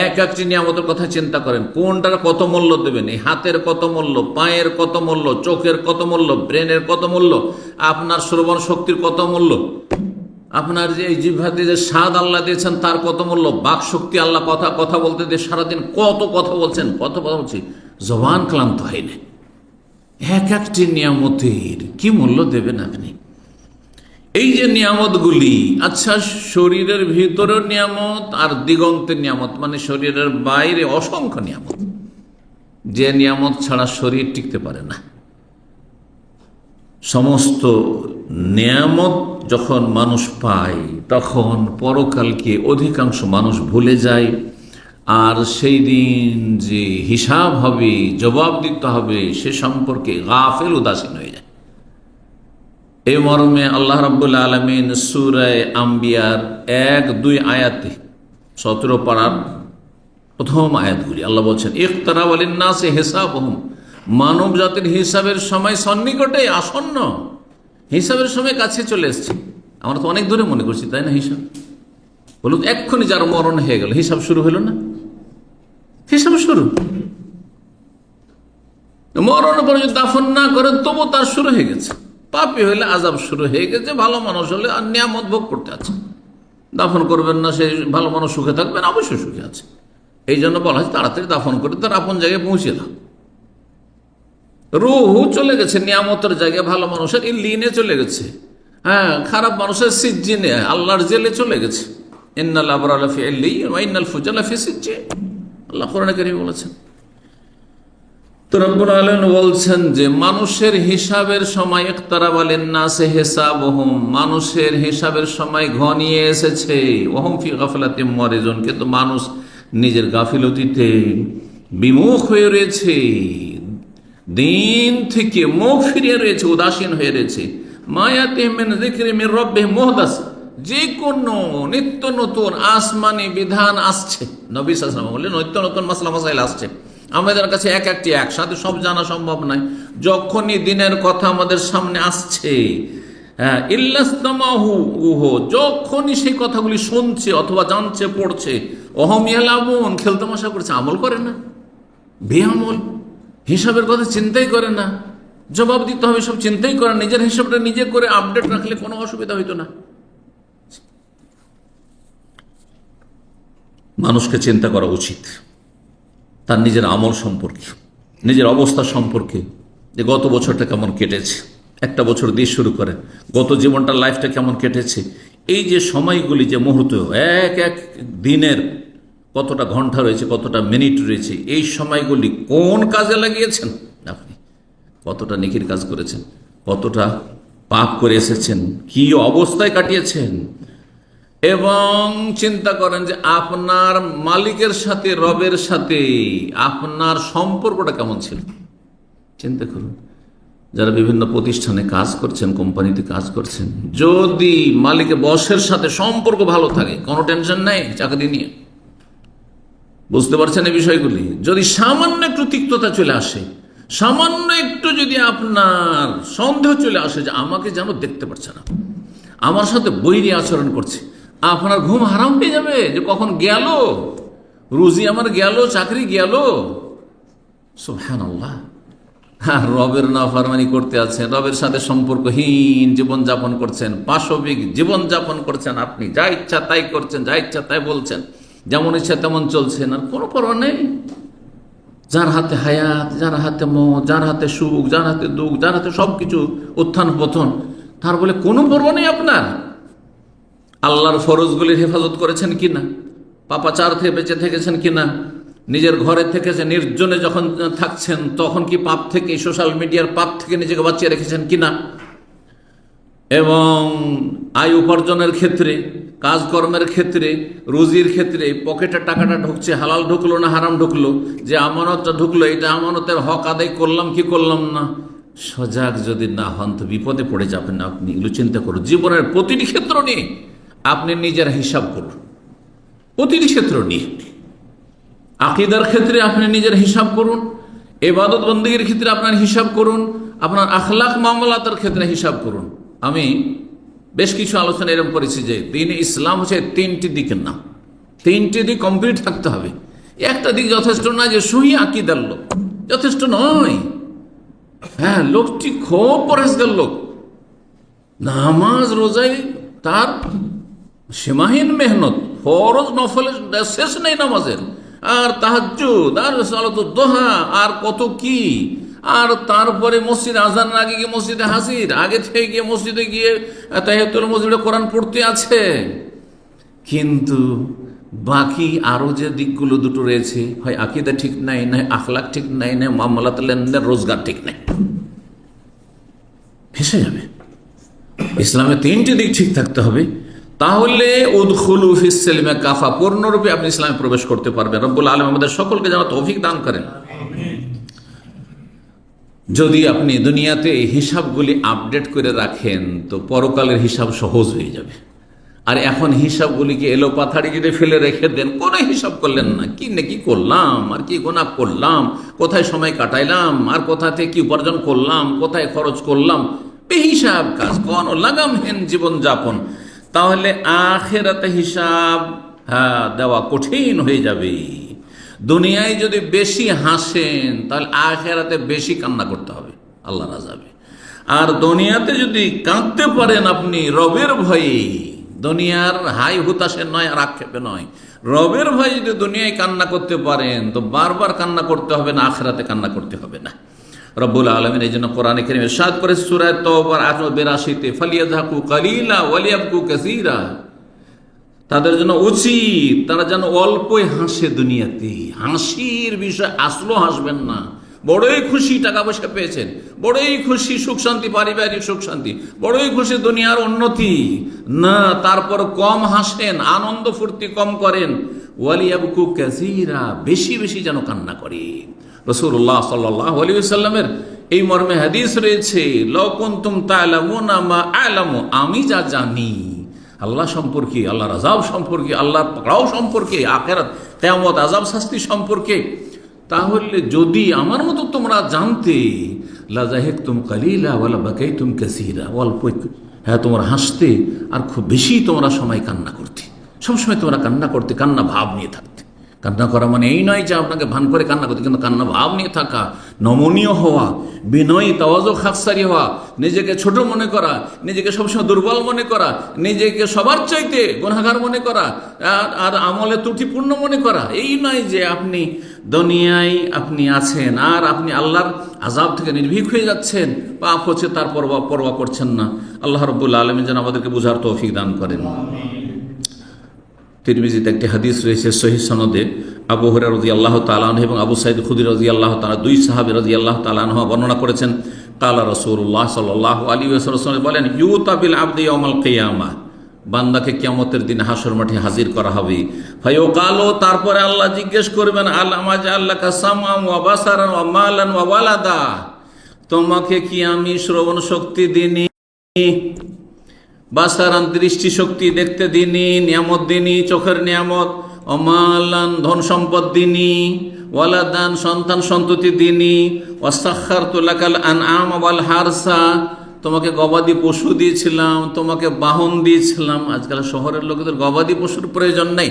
A: এক একটি নিয়ামতের কথা চিন্তা করেন, কোনটার কত মূল্য দেবেন। এই হাতের কত মূল্য, পায়ের কত মূল্য, চোখের কত মূল্য, ব্রেনের কত মূল্য, আপনার শ্রবণ শক্তির কত মূল্য, আপনার যে এই জিহ্বাতে যে স্বাদ আল্লাহ দিয়েছেন তার কত মূল্য, বাক শক্তি আল্লাহ কথা কথা বলতে দিয়ে সারাদিন কত কথা বলছেন, কত কথা বলছি, জবান ক্লান্ত হয়নি। এক একটি নিয়ামতের কি মূল্য দেবেন আপনি। এই যে নিয়ামতগুলি, আচ্ছা শরীরের ভিতরের নিয়ামত আর দিগন্তের নিয়ামত, মানে শরীরের বাইরে অসংখ্য নিয়ামত, যে নিয়ামত ছাড়া শরীর টিকতে পারে না। সমস্ত নিয়ামত যখন মানুষ পায় তখন পরকালকে অধিকাংশ মানুষ ভুলে যায়, আর সেই দিন যে হিসাব হবে, জবাব দিতে হবে, সে সম্পর্কে গাফেল, উদাসীন হয়ে যায়। এই মর্মে আল্লাহ রাব্বুল আলামিন সূরা আম্বিয়ার 1-2 আয়াতে 17 পারার প্রথম আয়াতগুলি আল্লাহ বলছেন, ইকতারাবা লিন-নাসি হিসাবুহুম, মানব জাতির হিসাবের সময় সন্নিকটে, আসন্ন, হিসাবের সময় কাছে চলে এসেছে। আমরা তো অনেক দূরে মনে করছি, তাই না? হিসাব বলুন, এক্ষুনি যার মরণ হয়ে গেল, হিসাব শুরু হলো না? হিসাব শুরু, মরণ পরে যদি দাফন না করেন তবু তার শুরু হয়ে গেছে। পাপী হইলে আযাব শুরু হয়ে গেছে, ভালো মানুষ হলে আর নিয়ামত ভোগ করতে আছে। দাফন করবেন না, সেই ভালো মানুষ সুখে থাকবেন, অবশ্যই সুখে আছে। এই জন্য বলা হয় তাড়াতাড়ি দাফন করে তার আপন জায়গায় পৌঁছে দাও। রূহ চলে গেছে নিয়ামতের জায়গায়, ভালো মানুষের ইল্লিনে চলে গেছে, হ্যাঁ, খারাপ মানুষের সিজ্জিনে, আল্লাহর জেলে চলে গেছে। ইন্নাল আবরারা লাফি ইল্লিয়্যিন ওয়া ইন্নাল ফুজ্জারা লাফি সিজ্জিন, আল্লাহ কোরআনে কারীমে বলেছেন। তো রব্বুল আলামিন বলছেন যে মানুষের হিসাবের সময়, ইকতারাবা লিন-নাসি হিসাবুহুম, মানুষের হিসাবের সময় ঘনিয়ে এসেছে। ওয়াহুম ফি গাফলাতিন মুরিজুন, কিন্তু মানুষ নিজের গাফিলতিতে বিমুখ হয়ে রয়েছে, দিন থেকে মুখ ফিরিয়ে রয়েছে, উদাসীন হয়ে রয়েছে। মা ইয়াতিহিম মিন যিকরিন মির রাব্বিহিম মুহদাস, যে কোনো নিত্য নতুন আসমানি বিধান আসছে, নবী সাল্লাল্লাহু আলাইহি ওয়াসাল্লাম বললেন নিত্য নতুন মাসলা মাসাইল আসছে, আমাদের কাছে এক একটি একসাথে সব জানা সম্ভব নয়। যখনই দিনের কথা আমাদের সামনে আসছে, ইল্লাস্তামাহু, যখনই সেই কথাগুলি শুনছে অথবা জানছে, পড়ছে, ওহুম ইয়ালাবুন, খেলতামাশা করছে, আমল করে না, বেআমল, হিসাবের কথা চিন্তাই করে না, জবাব দিতে হবে সব চিন্তাই করে, নিজের হিসাবটা নিজে করে আপডেট রাখলে কোনো অসুবিধা হইতো না। মানুষকে চিন্তা করা উচিত তার নিজের আমল সম্পর্কে, নিজের অবস্থা সম্পর্কে, যে গত বছরটা কেমন কেটেছে, একটা বছর দিয়ে শুরু করে গত জীবনটা, লাইফটা কেমন কেটেছে, এই যে সময়গুলি, যে মুহূর্ত, এক এক দিনের কতটা ঘন্টা রয়েছে, কতটা মিনিট রয়েছে, এই সময়গুলি কোন কাজে লাগিয়েছেন আপনি, কতটা নেকির কাজ করেছেন, কতটা পাপ করে এসেছেন, কি অবস্থায় কাটিয়েছেন, এবং চিন্তা করেন যে আপনার মালিকের সাথে, রবের সাথে আপনার সম্পর্কটা কেমন ছিল। চিন্তা করুন, যারা বিভিন্ন প্রতিষ্ঠানে কাজ করছেন, কোম্পানিতে কাজ করছেন, যদি মালিকের বসের সাথে সম্পর্ক ভালো থাকে, কোনো টেনশন নাই চাকরি নিয়ে, বুঝতে পারছেন এই বিষয়গুলি, যদি সামান্য একটু তিক্ততা চলে আসে, সামান্য একটু যদি আপনার সন্দেহ চলে আসে যে আমাকে যেন দেখতে পারছে না, আমার সাথে বৈরী আচরণ করছে, আপনার ঘুম হারাম হয়ে যাবে যে কখন গেল, রুজি আমার গেল, চাকরি গেল। সুবহানাল্লাহ। হ্যাঁ, রবের নাফরমানি করতে আছেন, রবের সাথে সম্পর্কহীন জীবনযাপন করছেন, পাশবিক জীবনযাপন করছেন, আপনি যা ইচ্ছা তাই করছেন, যা ইচ্ছা তাই বলছেন, যেমন ইচ্ছা তেমন চলছেন, আর কোনো পরোয়া নেই। যার হাতে হায়াত, যার হাতে মত, যার হাতে সুখ, যার হাতে দুঃখ, যার হাতে সবকিছু উত্থান পতন, তার বলে কোনো পরোয়া নেই আপনার। আল্লাহর ফরজগুলির হেফাজত করেছেন কিনা, পাপাচার থেকে বেঁচে থেকেছেন কিনা, নিজের ঘরে থেকেছেন, নির্জনে যখন থাকছেন তখন কি পাপ থেকে, সোশ্যাল মিডিয়ার পাপ থেকে নিজেকে বাঁচিয়ে রেখেছেন কিনা, এবং আয় উপার্জনের ক্ষেত্রে, কাজকর্মের ক্ষেত্রে, রুজির ক্ষেত্রে পকেটে টাকাটা ঢুকছে, হালাল ঢুকলো না হারাম ঢুকলো, যে আমানতটা ঢুকলো, এটা আমানতের হক আদায় করলাম কি করলাম না, সজাগ যদি না হন তো বিপদে পড়ে যাবেন আপনি। এগুলো চিন্তা করুন, জীবনের প্রতিটি ক্ষেত্র নিয়ে আপনি নিজের হিসাব করুন, প্রতিটি ক্ষেত্র নিয়ে। আকীদার ক্ষেত্রে আপনি নিজের হিসাব করুন, ইবাদত বন্দেগীর ক্ষেত্রে আপনার হিসাব করুন, আপনার আখলাক মামলাতের ক্ষেত্রে হিসাব করুন। আমি বেশ কিছু আলোচনা এরকম করেছি যে দিন ইসলাম হচ্ছে তিনটি দিকের নাম, তিনটি দিক কমপ্লিট থাকতে হবে। একটা দিক যথেষ্ট নয় যে সহি আকীদার লোক, যথেষ্ট নয়। হ্যাঁ, লোকটি খুব পরেশগার লোক, নামাজ রোজায় তার সীমাহীন মেহনত, ফরজ নফলের শেষ নেই নামাজের, আর তাহাজ্জুদ আর সালাতুদ দোহা আর কত কি, আর তারপরে মসজিদ আজানের আগে গিয়ে মসজিদে হাজির, আগে থেকে গিয়ে মসজিদে গিয়ে তাহিয়াতুল মসজিদে কোরআন পড়তে আছে। কিন্তু বাকি আরো যে দিকগুলো দুটো রয়েছে, হয় আকীদা ঠিক নাই, নয় আখলাক ঠিক নাই, নয় মামলাত লেনদেন রোজগার ঠিক নাই, ফেঁসে যাবে। ইসলামে তিনটি দিক ঠিক থাকতে হবে, তাহলে উদখুলু ফিস সিলমে কাফা, পূর্ণরূপে আপনি ইসলামে প্রবেশ করতে পারবেন। রব্বুল আলামিন আমাদের সকলকে যেন তৌফিক দান করেন। যদি আপনি দুনিয়াতে এই হিসাবগুলি আপডেট করে রাখেন তো পরকালের হিসাব সহজ হয়ে যাবে। আর এখন হিসাবগুলিকে এলো পাথাড়ি যদি ফেলে রেখে দেন, কোনো হিসাব করলেন না, কি নেকি করলাম আর কি গুনাহ করলাম, কোথায় সময় কাটাইলাম আর কোথা থেকে কি উপার্জন করলাম, কোথায় খরচ করলাম, বেহিসাব কাজ, কোন লাগামহীন জীবন যাপন, তাহলে আখিরাতে হিসাব দেওয়া কঠিন হয়ে যাবে। দুনিয়ায় যদি বেশি হাসেন তাহলে আখিরাতে বেশি কান্না করতে হবে আল্লাহ রাজাবে। আর দুনিয়াতে যদি কাঁদতে পারেন আপনি রবের ভয়ে, দুনিয়ার হাই হুতাশে নয় আর আক্ষেপে নয়, রবের ভয়ে যদি দুনিয়ায় কান্না করতে পারেন তো বারবার কান্না করতে হবে না, আখিরাতে কান্না করতে হবে না। রব্বুল আলামিন এই জন্য কোরআনে কারীমে ইরশাদ করে সূরা তাওবার 82-তে, ফালিয়াযহাকু কালিলা ওয়ালিয়াবকু কাসীরা, তাদের জন্য উচিত তারা যেন অল্পই হাসে দুনিয়াতে। হাসির বিষয় আসলো হাসবেন না, বড়ই খুশি টাকা পয়সা পেয়েছেন, বড়ই খুশি সুখ শান্তি, পারিবারিক সুখ শান্তি, বড়ই খুশি দুনিয়ার উন্নতি, না তারপর কম হাসেন, আনন্দ ফুর্তি কম করেন। ওয়ালিয়াবকু কাসীরা, বেশি বেশি যেন কান্না করে। রাসূলুল্লাহ সাল্লাল্লাহু আলাইহি ওয়াসাল্লামের এই মর্মে হাদিস রয়েছে, লাউ কুনতুম তা'লামুনা মা আ'লামু, আমি যা জানি আল্লাহ সম্পর্কে, আল্লাহর আযাব সম্পর্কে, আল্লাহর পাকড়াও সম্পর্কে, আখিরাত কিয়ামত আযাব শাস্তি সম্পর্কে, তাহলে যদি আমার মতো তোমরা জানতে, লা যাহিকতুম কালিলা ওয়া লা বাকাইতুম কাসীরা, অল্প তোমরা হাসতে আর খুব বেশি তোমরা সময় কান্না করতে, সবসময় তোমরা কান্না করতে, কান্না ভাব নিয়ে থাকতে। কান্না করা মানে এই নয় যে আপনাকে ভান করে কান্না করতে, কিন্তু কান্না ভাব নিয়ে থাকা, নমনীয় হওয়া, বিনয়ী তাওয়াজু খাকসারি হওয়া, নিজেকে ছোট মনে করা, নিজেকে সবসময় দুর্বল মনে করা, নিজেকে সবার চাইতে গুনাহগার মনে করা, আর আমলে ত্রুটিপূর্ণ মনে করা। এই নয় যে আপনি দুনিয়ায় আপনি আছেন আর আপনি আল্লাহর আযাব থেকে নির্ভীক হয়ে যাচ্ছেন, পাপ হচ্ছে তার পরোয়া করছেন না। আল্লাহ রাব্বুল আলামিন যেন আমাদেরকে বুঝার তৌফিক দান করেন। তিরমিজিতে একটি হাদিস রয়েছে সহিহ সনদে, আবু হুরায়রা রাদিয়াল্লাহু তাআলা আনহু এবং আবু সাঈদ খুদরি রাদিয়াল্লাহু তাআলা, দুই সাহাবী রাদিয়াল্লাহু তাআলা আনহু বর্ণনা করেছেন, কালা রাসূলুল্লাহ সাল্লাল্লাহু আলাইহি ওয়াসাল্লাম বলেন, ইউতা বিল আবদি ইয়াউমাল কিয়ামাহ, বান্দাকে কিয়ামতের দিন হাসর মাঠে হাজির করা হবে। ফায়ুকালু, তারপরে আল্লাহ জিজ্ঞেস করবেন, আল্লামা জাআল্লাকা সামআন ওয়া বাসারান ওয়া মালান ওয়া ওয়ালাদা, তোমাকে কি আমি শ্রবণ শক্তি দিইনি, বাসারান দৃষ্টি শক্তি দেখতে দিনি, নিয়ামত দিনি, চোখের নিয়ামত, অমালান ধন সম্পদ দিনি, ওয়ালাদান সন্তান সন্ততি দিনি, ওয়াসাখখারতু লাকাল আনআম ওয়াল হারসা, তোমাকে গবাদি পশু দিয়েছিলাম, তোমাকে বাহন দিয়েছিলাম। আজকাল শহরের লোকেদের গবাদি পশুর প্রয়োজন নেই,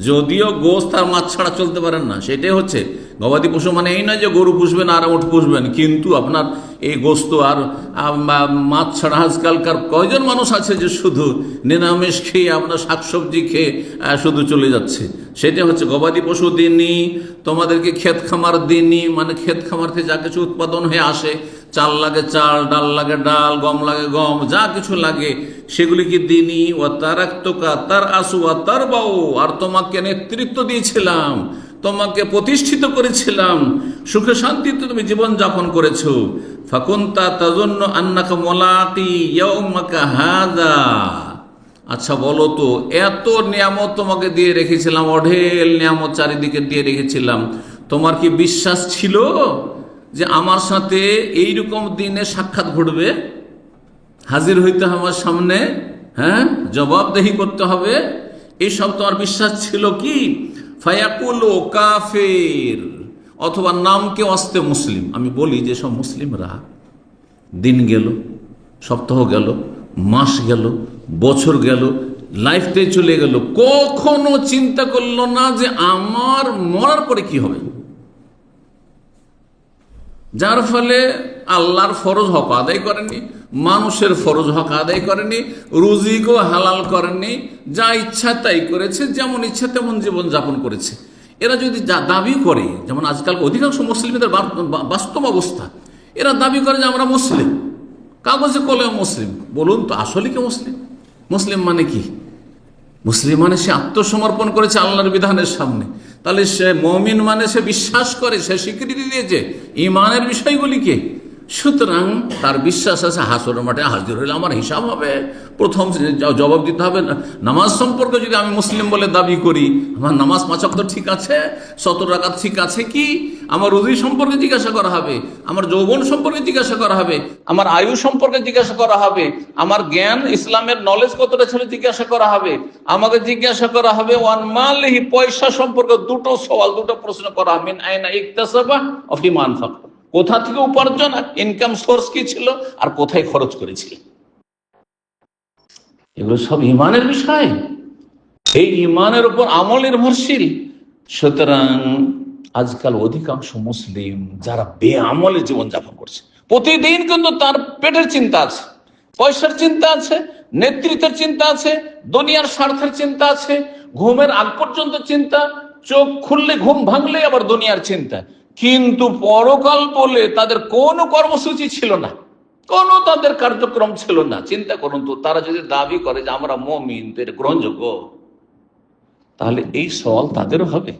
A: যদিও গোস্ত আর মাছ ছাড়া চলতে পারেন না, সেটাই হচ্ছে গবাদি পশু। মানে এই নয় যে গরু পুষবেন আর উট পুষবেন, কিন্তু আপনার এই গোস্ত আর মাছ ছাড়া আজকালকার কয়জন মানুষ আছে যে শুধু নিরামিষ খেয়ে, আপনার শাকসবজি খেয়ে শুধু চলে যাচ্ছে। সেটা হচ্ছে গবাদি পশু দিনই, তোমাদেরকে ক্ষেত খামার দিনই, মানে ক্ষেত খামার থেকে যা কিছু উৎপাদন হয়ে আসে, চাল লাগে চাল, ডাল লাগে ডাল, গম লাগে গম, যা কিছু লাগে সেগুলিকে দিনই। ও তারাক্তুকা তার আসু ও তার বাউ, আর তোমাকে নেতৃত্ব দিয়েছিলাম, তোমাকে প্রতিষ্ঠিত করেছিলাম, সুখে শান্তিতে তুমি জীবন যাপন করেছো। ফাকুনতা তাজুন্নু আন্নাকা মুলাকি ইয়াউমাকা হাযা, আচ্ছা বলো তো, এত নিয়ামত তোমাকে দিয়ে রেখেছিলাম, অঢেল নিয়ামত চারিদিকে দিয়ে রেখেছিলাম, তোমার কি বিশ্বাস ছিল যে আমার সাথে এইরকম দিনে সাক্ষাৎ ঘটবে, হাজির হইতে হবে আমার সামনে, হ্যাঁ জবাবদেহি করতে হবে, এইসব তোমার বিশ্বাস ছিল কি? ফায়াকুলু কাফির, অথবা নামকে অস্তে মুসলিম। আমি বলি যে সব মুসলিমরা দিন গেল, সপ্তাহ গেল, মাস গেল, বছর গেল, লাইফটাই চলে গেল, কখনো চিন্তা করলো না যে আমার মরার পরে কি হবে। যার ফলে আল্লাহর ফরজ হক আদায় করেনি, মানুষের ফরজ হক আদায় করেনি, রুজিকও হালাল করেনি, যা ইচ্ছা তাই করেছে, যেমন ইচ্ছা তেমন জীবন যাপন করেছে। এরা যদি দাবি করে, যেমন আজকাল অধিকাংশ মুসলিমদের বাস্তব অবস্থা, এরা দাবি করে যে আমরা মুসলিম, কাগজে কলমে মুসলিম। বলুন তো আসলে কি মুসলিম? মুসলিম মানে কি? মুসলিম মানে সে আত্মসমর্পণ করেছে আল্লাহর বিধানের সামনে। তাহলে সে মুমিন মানে সে বিশ্বাস করে, সে স্বীকৃতি দিয়েছে ইমানের বিষয়গুলিকে। সুতরাং তার বিশ্বাস আছে হাসরের মাঠে হাজির হইলে আমার হিসাব হবে, প্রথম জবাব দিতে হবে। নামাজ সম্পর্কে যদি আমি মুসলিম বলে দাবি করি, আমার নামাজ 5 ওয়াক্ত ঠিক আছে, 17 রাকাত ঠিক আছে কি, আমার রুজি সম্পর্কে জিজ্ঞাসা করা হবে, আমার যৌবন সম্পর্কে জিজ্ঞাসা করা হবে, আমার আয়ু সম্পর্কে জিজ্ঞাসা করা হবে, আমার জ্ঞান ইসলামের নলেজ কতটা ছিল জিজ্ঞাসা করা হবে, আমাকে জিজ্ঞাসা করা হবে ওয়ান মালিহি, পয়সা সম্পর্কে দুটো সওয়াল, দুটো প্রশ্ন করা হবে। মিন আইনা ইকতাসাবা ওয়া ফিমা আনফাকা, কোথা থেকে উপার্জন, ইনকাম সোর্স কি ছিল, আর কোথায় খরচ করেছিল। এগুলো সব ইমানের বিষয়, এই ইমানের উপর আমল নির্ভরশীল। সুতরাং আজকাল অধিকাংশ মুসলিম যারা বেআমলে জীবনযাপন করছে, প্রতিদিন কিন্তু তার পেটের চিন্তা আছে, পয়সার চিন্তা আছে, নেতৃত্বের চিন্তা আছে, দুনিয়ার স্বার্থের চিন্তা আছে, ঘুমের আগ পর্যন্ত চিন্তা, চোখ খুললে ঘুম ভাঙলে আবার দুনিয়ার চিন্তা। কিন্তু পরকাল বলে তাদের কোনো কর্মসূচি ছিল না, কোনো তাদের কার্যক্রম ছিল না। চিন্তা করুন তো, তারা যদি দাবি করে যে আমরা মুমিন, তো এটা গ্রহণযোগ্য? তাহলে এই সওয়াল তাদেরও হবে,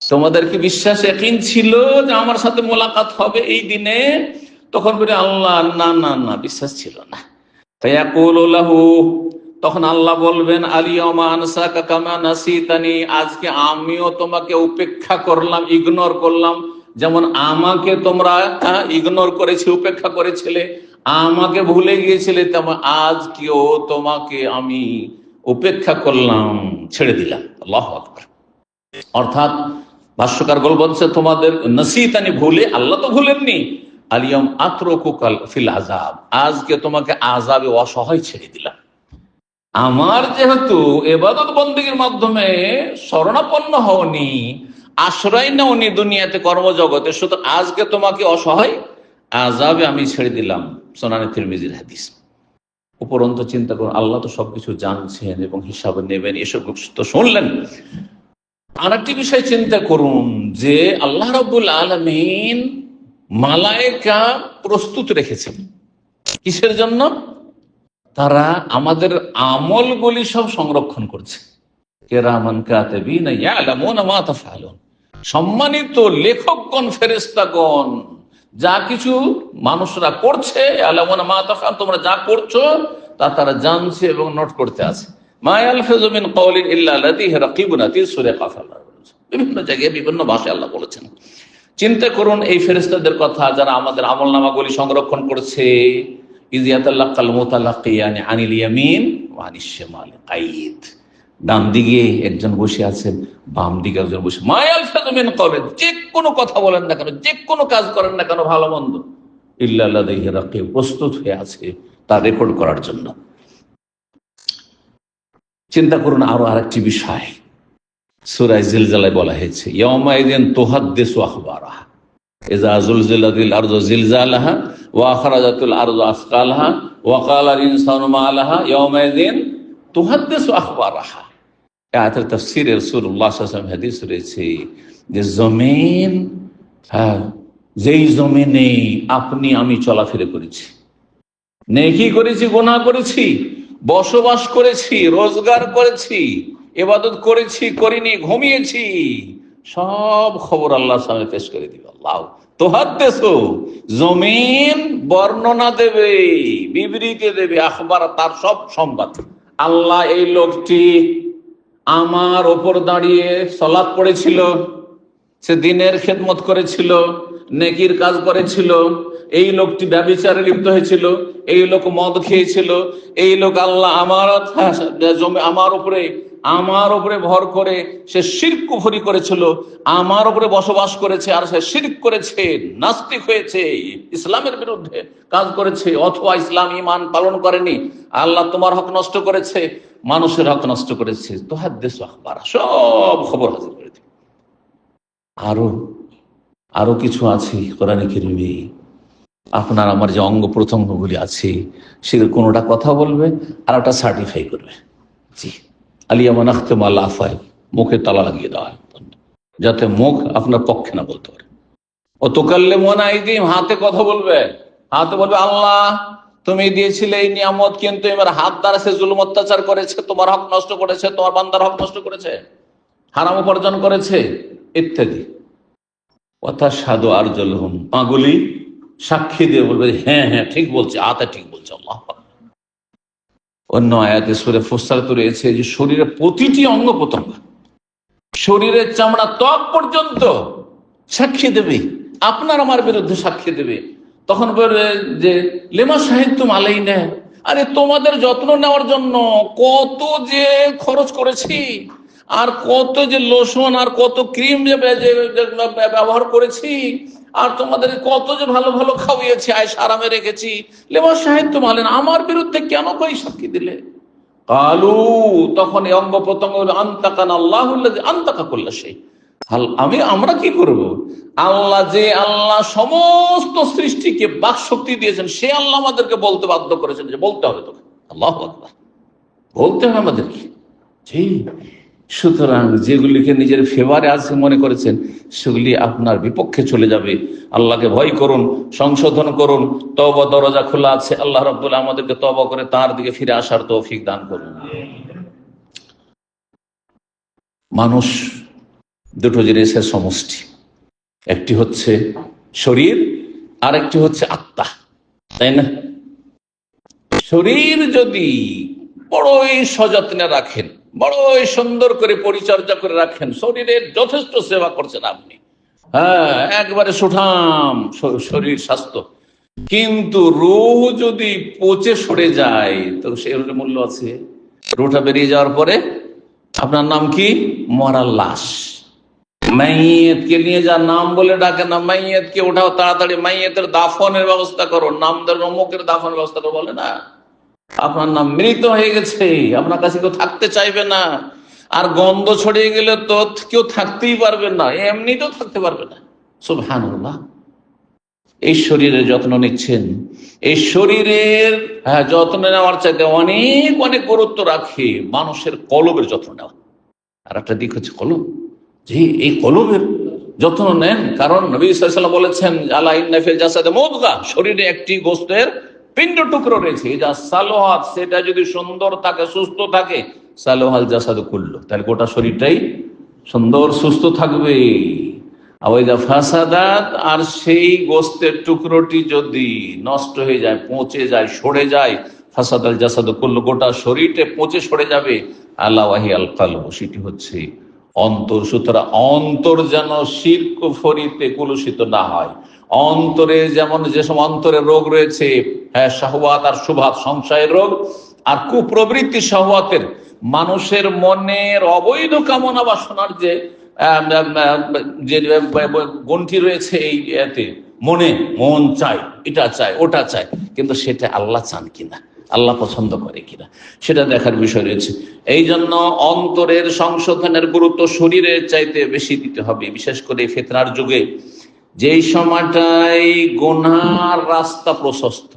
A: তোমাদের কি বিশ্বাস ইয়াকিন ছিল যে আমার সাথে মোলাকাত হবে এই দিনে? তখন বলে আল্লাহ না না না, বিশ্বাস ছিল না। ফায়াকুলু লাহু, তখন আল্লাহ বলবেন আলিয়াউমা আনসাকা কামা নাসিতানি, আজকে আমিও তোমাকে উপেক্ষা করলাম, ইগনোর করলাম, যেমন আমাকে তোমরা ইগনোর করেছিলে, উপেক্ষা করেছিলে, আমাকে ভুলে গিয়েছিলে, তেমন আজকেও তোমাকে আমি উপেক্ষা করলাম, ছেড়ে দিলাম। আল্লাহু আকবার। অর্থাৎ ভাষ্যকার বলছে তোমাদের নাসিতানি, ভুলে, আল্লাহ তো ভুলেননি, আলিয়াম আতরকুকাল ফিল আযাব, আজকে তোমাকে আযাবে অসহায় ছেড়ে দিলাম। আমার যেহেতু ইবাদত বন্দেগীর মাধ্যমে শরণাপন্ন হওনি, আশ্রয় নেওনি দুনিয়াতে, কর্মজগতে, সুতরাং আজকে তোমাকে অসহায় আযাবে আমি ছেড়ে দিলাম। সুনানে তিরমিজির হাদিস। উপরন্তু চিন্তা করুন, আল্লাহ তো সবকিছু জানছেন এবং হিসাব নেবেন, এসব তো শুনলেন। আর একটি বিষয় চিন্তা করুন যে আল্লাহ রাব্বুল আলামিন মালায়েকা প্রস্তুত রেখেছেন কিসের জন্য? তারা আমাদের আমলগুলি সব সংরক্ষণ করছে। কিরামান কাতিবিনা ইয়ালামুনা মা তাফআলুন, সম্মানিত লেখকগণ, ফেরেশতাগণ, যা কিছু মানুষরা করছে, ইয়ালামুনা মা তাফআলুন, তোমরা যা করছো তা তারা জানছে এবং নোট করতে আছে। মা ইয়ালফিযু মিন কাওলিন ইল্লা লাদাইহি রাকিবুন আতীদ, সূরা কাফ। বিভিন্ন জায়গায় বিভিন্ন ভাষায় আল্লাহ বলেছেন। চিন্তা করুন এই ফেরেশতাদের কথা, যারা আমাদের আমলনামাগুলি সংরক্ষণ করছে। ইয ইয়াতালাক্কাল মুতালাক্কিয়ানি আনিল ইয়ামিন ওয়া আনিশ শিমালি কাঈদ, ডান দিকে একজন বসে আছেন, বাম দিকে একজন বসে। মা ইয়ালফিযু মিন কাওলিন, যে কোনো কথা বলেন না কেন, যে কোনো কাজ করেন না কেন, ভালো মন্দ, ইল্লা লাদাইহি রাকিব, প্রস্তুত হয়ে আছে তা রেকর্ড করার জন্য। চিন্তা করুন আরো আরেকটি বিষয়, সূরা জিলজালায় বলা হয়েছে ইয়াউমাইযিন তুহাদ্দিসু আখবারাহা ইযা যুলজিলাতিল আরযু জিলজালাহা ওয়া আখরাজাতিল আরযু আসকালাহা ওয়া ক্বালাল ইনসানু মা লাহা ইয়াউমাইযিন তুহাদ্দিসু আখবারাহা। এই আয়াতের তাফসীরে রাসূলুল্লাহ সাল্লাল্লাহু আলাইহি ওয়াসাল্লাম হাদিস রয়েছে যে জমিন, যেই জমিনে আপনি আমি চলাফেরা করেছি, নেকি করেছি, গুনাহ করেছি, বসবাস করেছি, রোজগার করেছি, ইবাদত করেছি, করিনি, ঘুমিয়েছি, সব খবর আল্লাহর সামনে পেশ করে দিবে। আল্লাহ তুহাদ্দিসু, জমিন বর্ণনা দেবে, বিবৃতি দেবে, আখবার, তার সব সংবাদ। আল্লাহ, এই লোকটি আমার ওপর দাঁড়িয়ে সালাত পড়েছিল, সে দিনের খেদমত করেছিল, নেকির কাজ করেছিল, এই লোকটি ব্যভিচারে লিপ্ত হয়েছিল, এই লোক মদ খেয়েছিল, এই লোক আল্লাহ আমার উপরে আমার উপরে ভর করে সে শিরক কুফরি করেছিল, আমার উপরে বসবাস করেছে, আর সে শিরক করেছে, নাস্তিক হয়েছে, ইসলামের বিরুদ্ধে কাজ করেছে, অথবা ইসলাম ঈমান পালন করেনি, আল্লাহ তোমার হক নষ্ট করেছে, মানুষের হক নষ্ট করেছে, তো হাদিস আখবার সব খবর হাজির করে দিই। আরো কিছু আছে কোরআনে কারিমে, আপনার আমার যে অঙ্গ প্রত্যঙ্গগুলি আছে সেগুলো কোনোটা কথা বলবে আর একটা সার্টিফাই করবে। জি, আলিয়ামান আখতেম আল্লাহ আফায়, মুখে তালা লাগিয়ে দেওয়া হয় যাতে মুখ আপনার পক্ষে না বলতে পারে। ও তোকাল্লে মনে আইদিম, হাতে কথা বলবে, হাতে বলবে আল্লাহ তুমি দিয়েছিলে এই নিয়ামত, কিন্তু এবার হাত দ্বারা সে জুলুম অত্যাচার করেছে, তোমার হক নষ্ট করেছে, তোমার বান্দার হক নষ্ট করেছে, হারাম উপার্জন করেছে ইত্যাদি। কথা সাধু আর জলহম, পাগুলি সাক্ষী দিয়ে বলবে হ্যাঁ হ্যাঁ ঠিক বলছে, আতা ঠিক বলছে। আল্লাহ অন্য আয়াতে সূরা ফুসসালাত রয়েছে যে শরীরের প্রতিটি অঙ্গ প্রত্যঙ্গ, শরীরের চামড়া ত্বক পর্যন্ত সাক্ষী দেবে, আপনার আমার বিরুদ্ধে সাক্ষী দেবে। তখন বলবে যে লেমা সাহিত্যম আলাইনা, আরে তোমাদের যত্ন নেওয়ার জন্য কত যে খরচ করেছি, আর কত যে লোশন আর কত ক্রিম যে ব্যবহার করেছি, আর তোমাদের কত যে ভালো ভালো খাওয়িয়েছি, আয়েশ আরামে রেখেছি, লেমা সাহিত্য মালেন, আমার বিরুদ্ধে কেন কই সাক্ষী দিলে? কালু, তখন এই অঙ্গ প্রত্যঙ্গ আনতাকান আল্লাহুল্লাযী আনতাকা কুল্লা শাই, আমরা কি করব? আল্লাহ সমস্ত সৃষ্টিকে বাক শক্তি দিয়েছেন, সে আল্লাহ আমাদেরকে বলতে বাধ্য করেছেন যে বলতে হবে তোকে, আল্লাহু আকবার, বলতে হবে আমাদেরকে। জি, সুতরাং যেগুলিকে নিজের ফেভারে আছে মনে করেছেন সেগুলি আপনার বিপক্ষে চলে যাবে। আল্লাহকে ভয় করুন, সংশোধন করুন, তওবা দরজা খোলা আছে, আল্লাহ রাব্বুল আলামিন আমাদেরকে তওবা করে তার দিকে ফিরে আসার তৌফিক দান করুন। মানুষ দুটো জিনিসের সমষ্টি, একটি হচ্ছে শরীর আর একটি হচ্ছে আত্মা, তাই না? শরীর যদি বড়ই সযত্নে রাখেন, বড়ই সুন্দর করে পরিচর্যা করে রাখেন, শরীরের যথেষ্ট সেবা করছেন আপনি, হ্যাঁ একবারে সুঠাম শরীর স্বাস্থ্য, কিন্তু রূহ যদি পচে সরে যায় তো সেই মূল্য আছে? রূহটা বেরিয়ে যাওয়ার পরে আপনার নাম কি? মরা লাশ। মাইয়েতকে নিয়ে যা নাম বলে ডাকে না, মাইয়েতকে ওঠাও তাড়াতাড়ি, মাইয়েতের দাফনের ব্যবস্থা করো, নামদের অমুকের দাফনের ব্যবস্থা করো, বলে না? আপনার নাম মৃত হয়ে গেছে, আপনার কাছে কেউ থাকতে চাইবে না, আর গন্ধ ছড়িয়ে গেলে তো কেউ থাকতেই পারবে না, এমনিতেও থাকতে পারবে না। সুবহানাল্লাহ। এই শরীরের যত্ন নিচ্ছেন, এই শরীরের যত্ন নেওয়ার চাইতে অনেক অনেক গুরুত্ব রাখে মানুষের কলবের যত্ন নেওয়া। আর একটা দিক হচ্ছে কলব, যে এই কলবের যত্ন নেন, কারণ নবী সাল্লাল্লাহু আলাইহি ওয়াসাল্লাম বলেছেন আলা ইন্না ফিল জাসাদি মুদগা, শরীরে একটি গোশতের পিণ্ড টুকরো রয়েছে, যা সালোহাত, সেটা যদি সুন্দর থাকে, সুস্থ থাকে, সালোহাল জাসাদু কুল্লু, তাহলে গোটা শরীরটাই সুন্দর সুস্থ থাকবে। আওয়াইদা ফাসাদাত, আর সেই গোশতের টুকরোটি যদি নষ্ট হয়ে যায়, পচে যায়, সরে যায়, ফাসাদাল জাসাদু কুল্লু, গোটা শরীরটা পচে সরে যাবে। আলা ওয়াহিয়াল কলব, সেটি হচ্ছে অন্তর। সুতরাং অন্তর যেন শিরক কুফরিতে কলুষিত না হয়। অন্তরে যেমন যেসব অন্তরের রোগ রয়েছে, শাহওয়াত আর শুবহাত, সংশয়ের রোগ আর কুপ্রবৃত্তি শাহওয়াতের, মানুষের মনের অবৈধ কামনা বাসনার যে গণ্ঠি রয়েছে, এই এতে মন চায়, এটা চায়, ওটা চায়, কিন্তু সেটা আল্লাহ চান কিনা, আল্লাহ পছন্দ করে কিনা, সেটা দেখার বিষয় রয়েছে। এই জন্য অন্তরের সংশোধনের গুরুত্ব শরীরের চাইতে বেশি দিতে হবে, বিশেষ করে ফিতনার যুগে, যেই সময়টাই গুনার রাস্তা প্রশস্ত,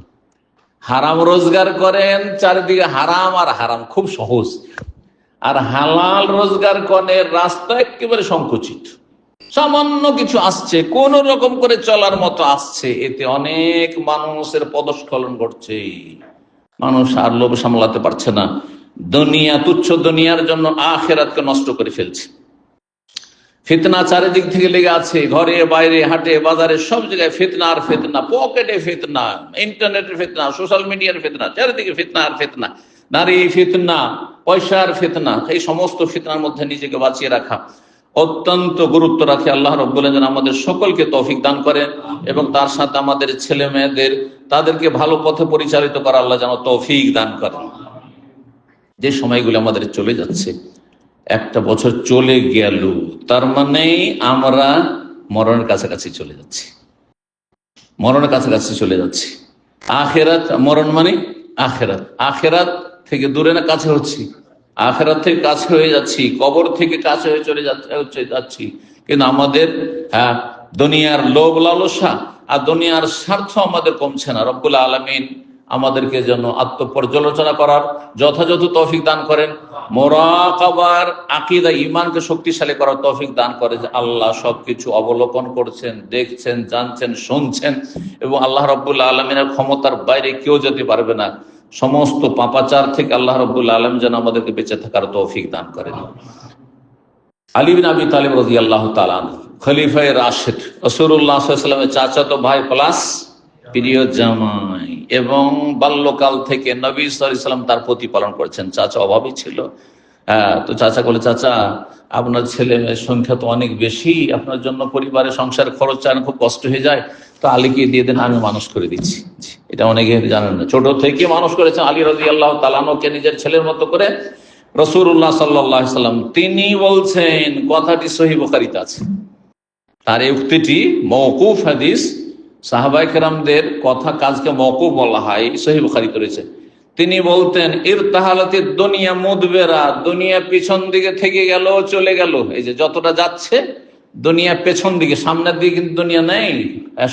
A: হারাম রোজগার করেন, চারিদিকে হারাম আর হারাম, খুব সহজ, আর হালাল রোজগার করেন রাস্তা একেবারে সংকুচিত, সামান্য কিছু আসছে, কোন রকম করে চলার মতো আসছে, এতে অনেক মানুষের পদস্খলন ঘটছে। মানুষ আর লোভ সামলাতে পারছে না, দুনিয়া, তুচ্ছ দুনিয়ার জন্য আখিরাতকে নষ্ট করে ফেলছে। ফিতনা চারিদিক থেকে লেগে আছে, ঘরে বাইরে, হাটে বাজারে, সব জায়গায় ফিতনা আর ফিতনা, পকেটে ফিতনা, ইন্টারনেটের ফিতনা, সোশ্যাল মিডিয়ার ফিতনা, চারিদিকে ফিতনা আর ফিতনা, নারী ফিতনা, পয়সার ফিতনা। এই সমস্ত ফিতনার মধ্যে নিজেকে বাঁচিয়ে রাখা অত্যন্ত গুরুত্ব রাখে। আল্লাহ রাব্বুল আলামিন আমাদের সকলকে তৌফিক দান করেন, এবং তার সাথে আমাদের ছেলে মেয়েদের, তাদেরকে ভালো পথে পরিচালিত করা আল্লাহ যেন তৌফিক দান করেন। যে সময়গুলো আমাদের চলে যাচ্ছে, একটা বছর চলে গেল, তার মানে আমরা মরণের কাছাকাছি চলে যাচ্ছি, মরণের কাছাকাছি চলে যাচ্ছি। আখেরাত, মরণ মানে আখেরাত, আখেরাত থেকে দূরে না কাছে হচ্ছি, আখেরাত থেকে কাছে হয়ে যাচ্ছি, কবর থেকে কাছে হয়ে চলে যাচ্ছি। কিন্তু আমাদের দুনিয়ার লোভ লালসা আর দুনিয়ার স্বার্থ আমাদের কমছে না। রব্বুল আলামিন আমাদেরকে যেন আত্মপর্যালোচনা করার যথাযথ তৌফিক দান করেন, মুরাকাবার আকীদা ঈমানকে শক্তিশালী করার তৌফিক দান করে, যে আল্লাহ সবকিছু অবলোকন করছেন, দেখছেন, জানছেন, শুনছেন, এবং আল্লাহ রাব্বুল আলামিনের ক্ষমতার বাইরে কেউ যেতে পারবে না। সমস্ত পাপাচার থেকে আল্লাহ রাব্বুল আলামিন যেন আমাদেরকে বেঁচে থাকার তৌফিক দান করেন। আলী বিন আবি তালিব রাদিয়াল্লাহু তাআলা আনহু, খলিফায়ে রাশিদ, রাসূলুল্লাহ সাল্লাল্লাহু আলাইহি ওয়াসাল্লামের চাচাতো ভাই প্লাস প্রিয় জামাই, এবং বাল্যকাল থেকে নবী সাল্লাল্লাহু আলাইহি ওয়াসাল্লাম তার প্রতিপালন করেছেন। চাচা অভাবী ছিল, তো চাচা বলে, চাচা আপনার ছেলে মেয়ের সংখ্যা তো অনেক বেশি, আপনার জন্য পরিবারের সংসার খরচ চালানো খুব কষ্ট হয়ে যায়, তো আলীকে দিয়ে দেন, আমি মানুষ করে দিচ্ছি। এটা অনেকে জানেন না, ছোট থেকে মানুষ করেছেন আলী রাদিয়াল্লাহু তাআলা আনহুকে নিজের ছেলের মতো করে। রাসূলুল্লাহ সাল্লাল্লাহু আলাইহি ওয়াসাল্লাম তিনি বলছেন, কথাটি সহিহ বুখারীতে আছে, তার এই উক্তিটি মওকুফ হাদিস, সাহাবায়ে কেরামদের কথা কাজকে মওকুফ বলা হয়, সহিহ বুখারীতে রয়েছে। তিনি বলতেন, ইরতাহালাতিদ দুনিয়া মুদবিরা, দুনিয়া পিছন দিকে থেকে গেল, চলে গেল। এই যে যতটা যাচ্ছে দুনিয়া পেছন দিকে, সামনের দিকে কিন্তু দুনিয়া নেই,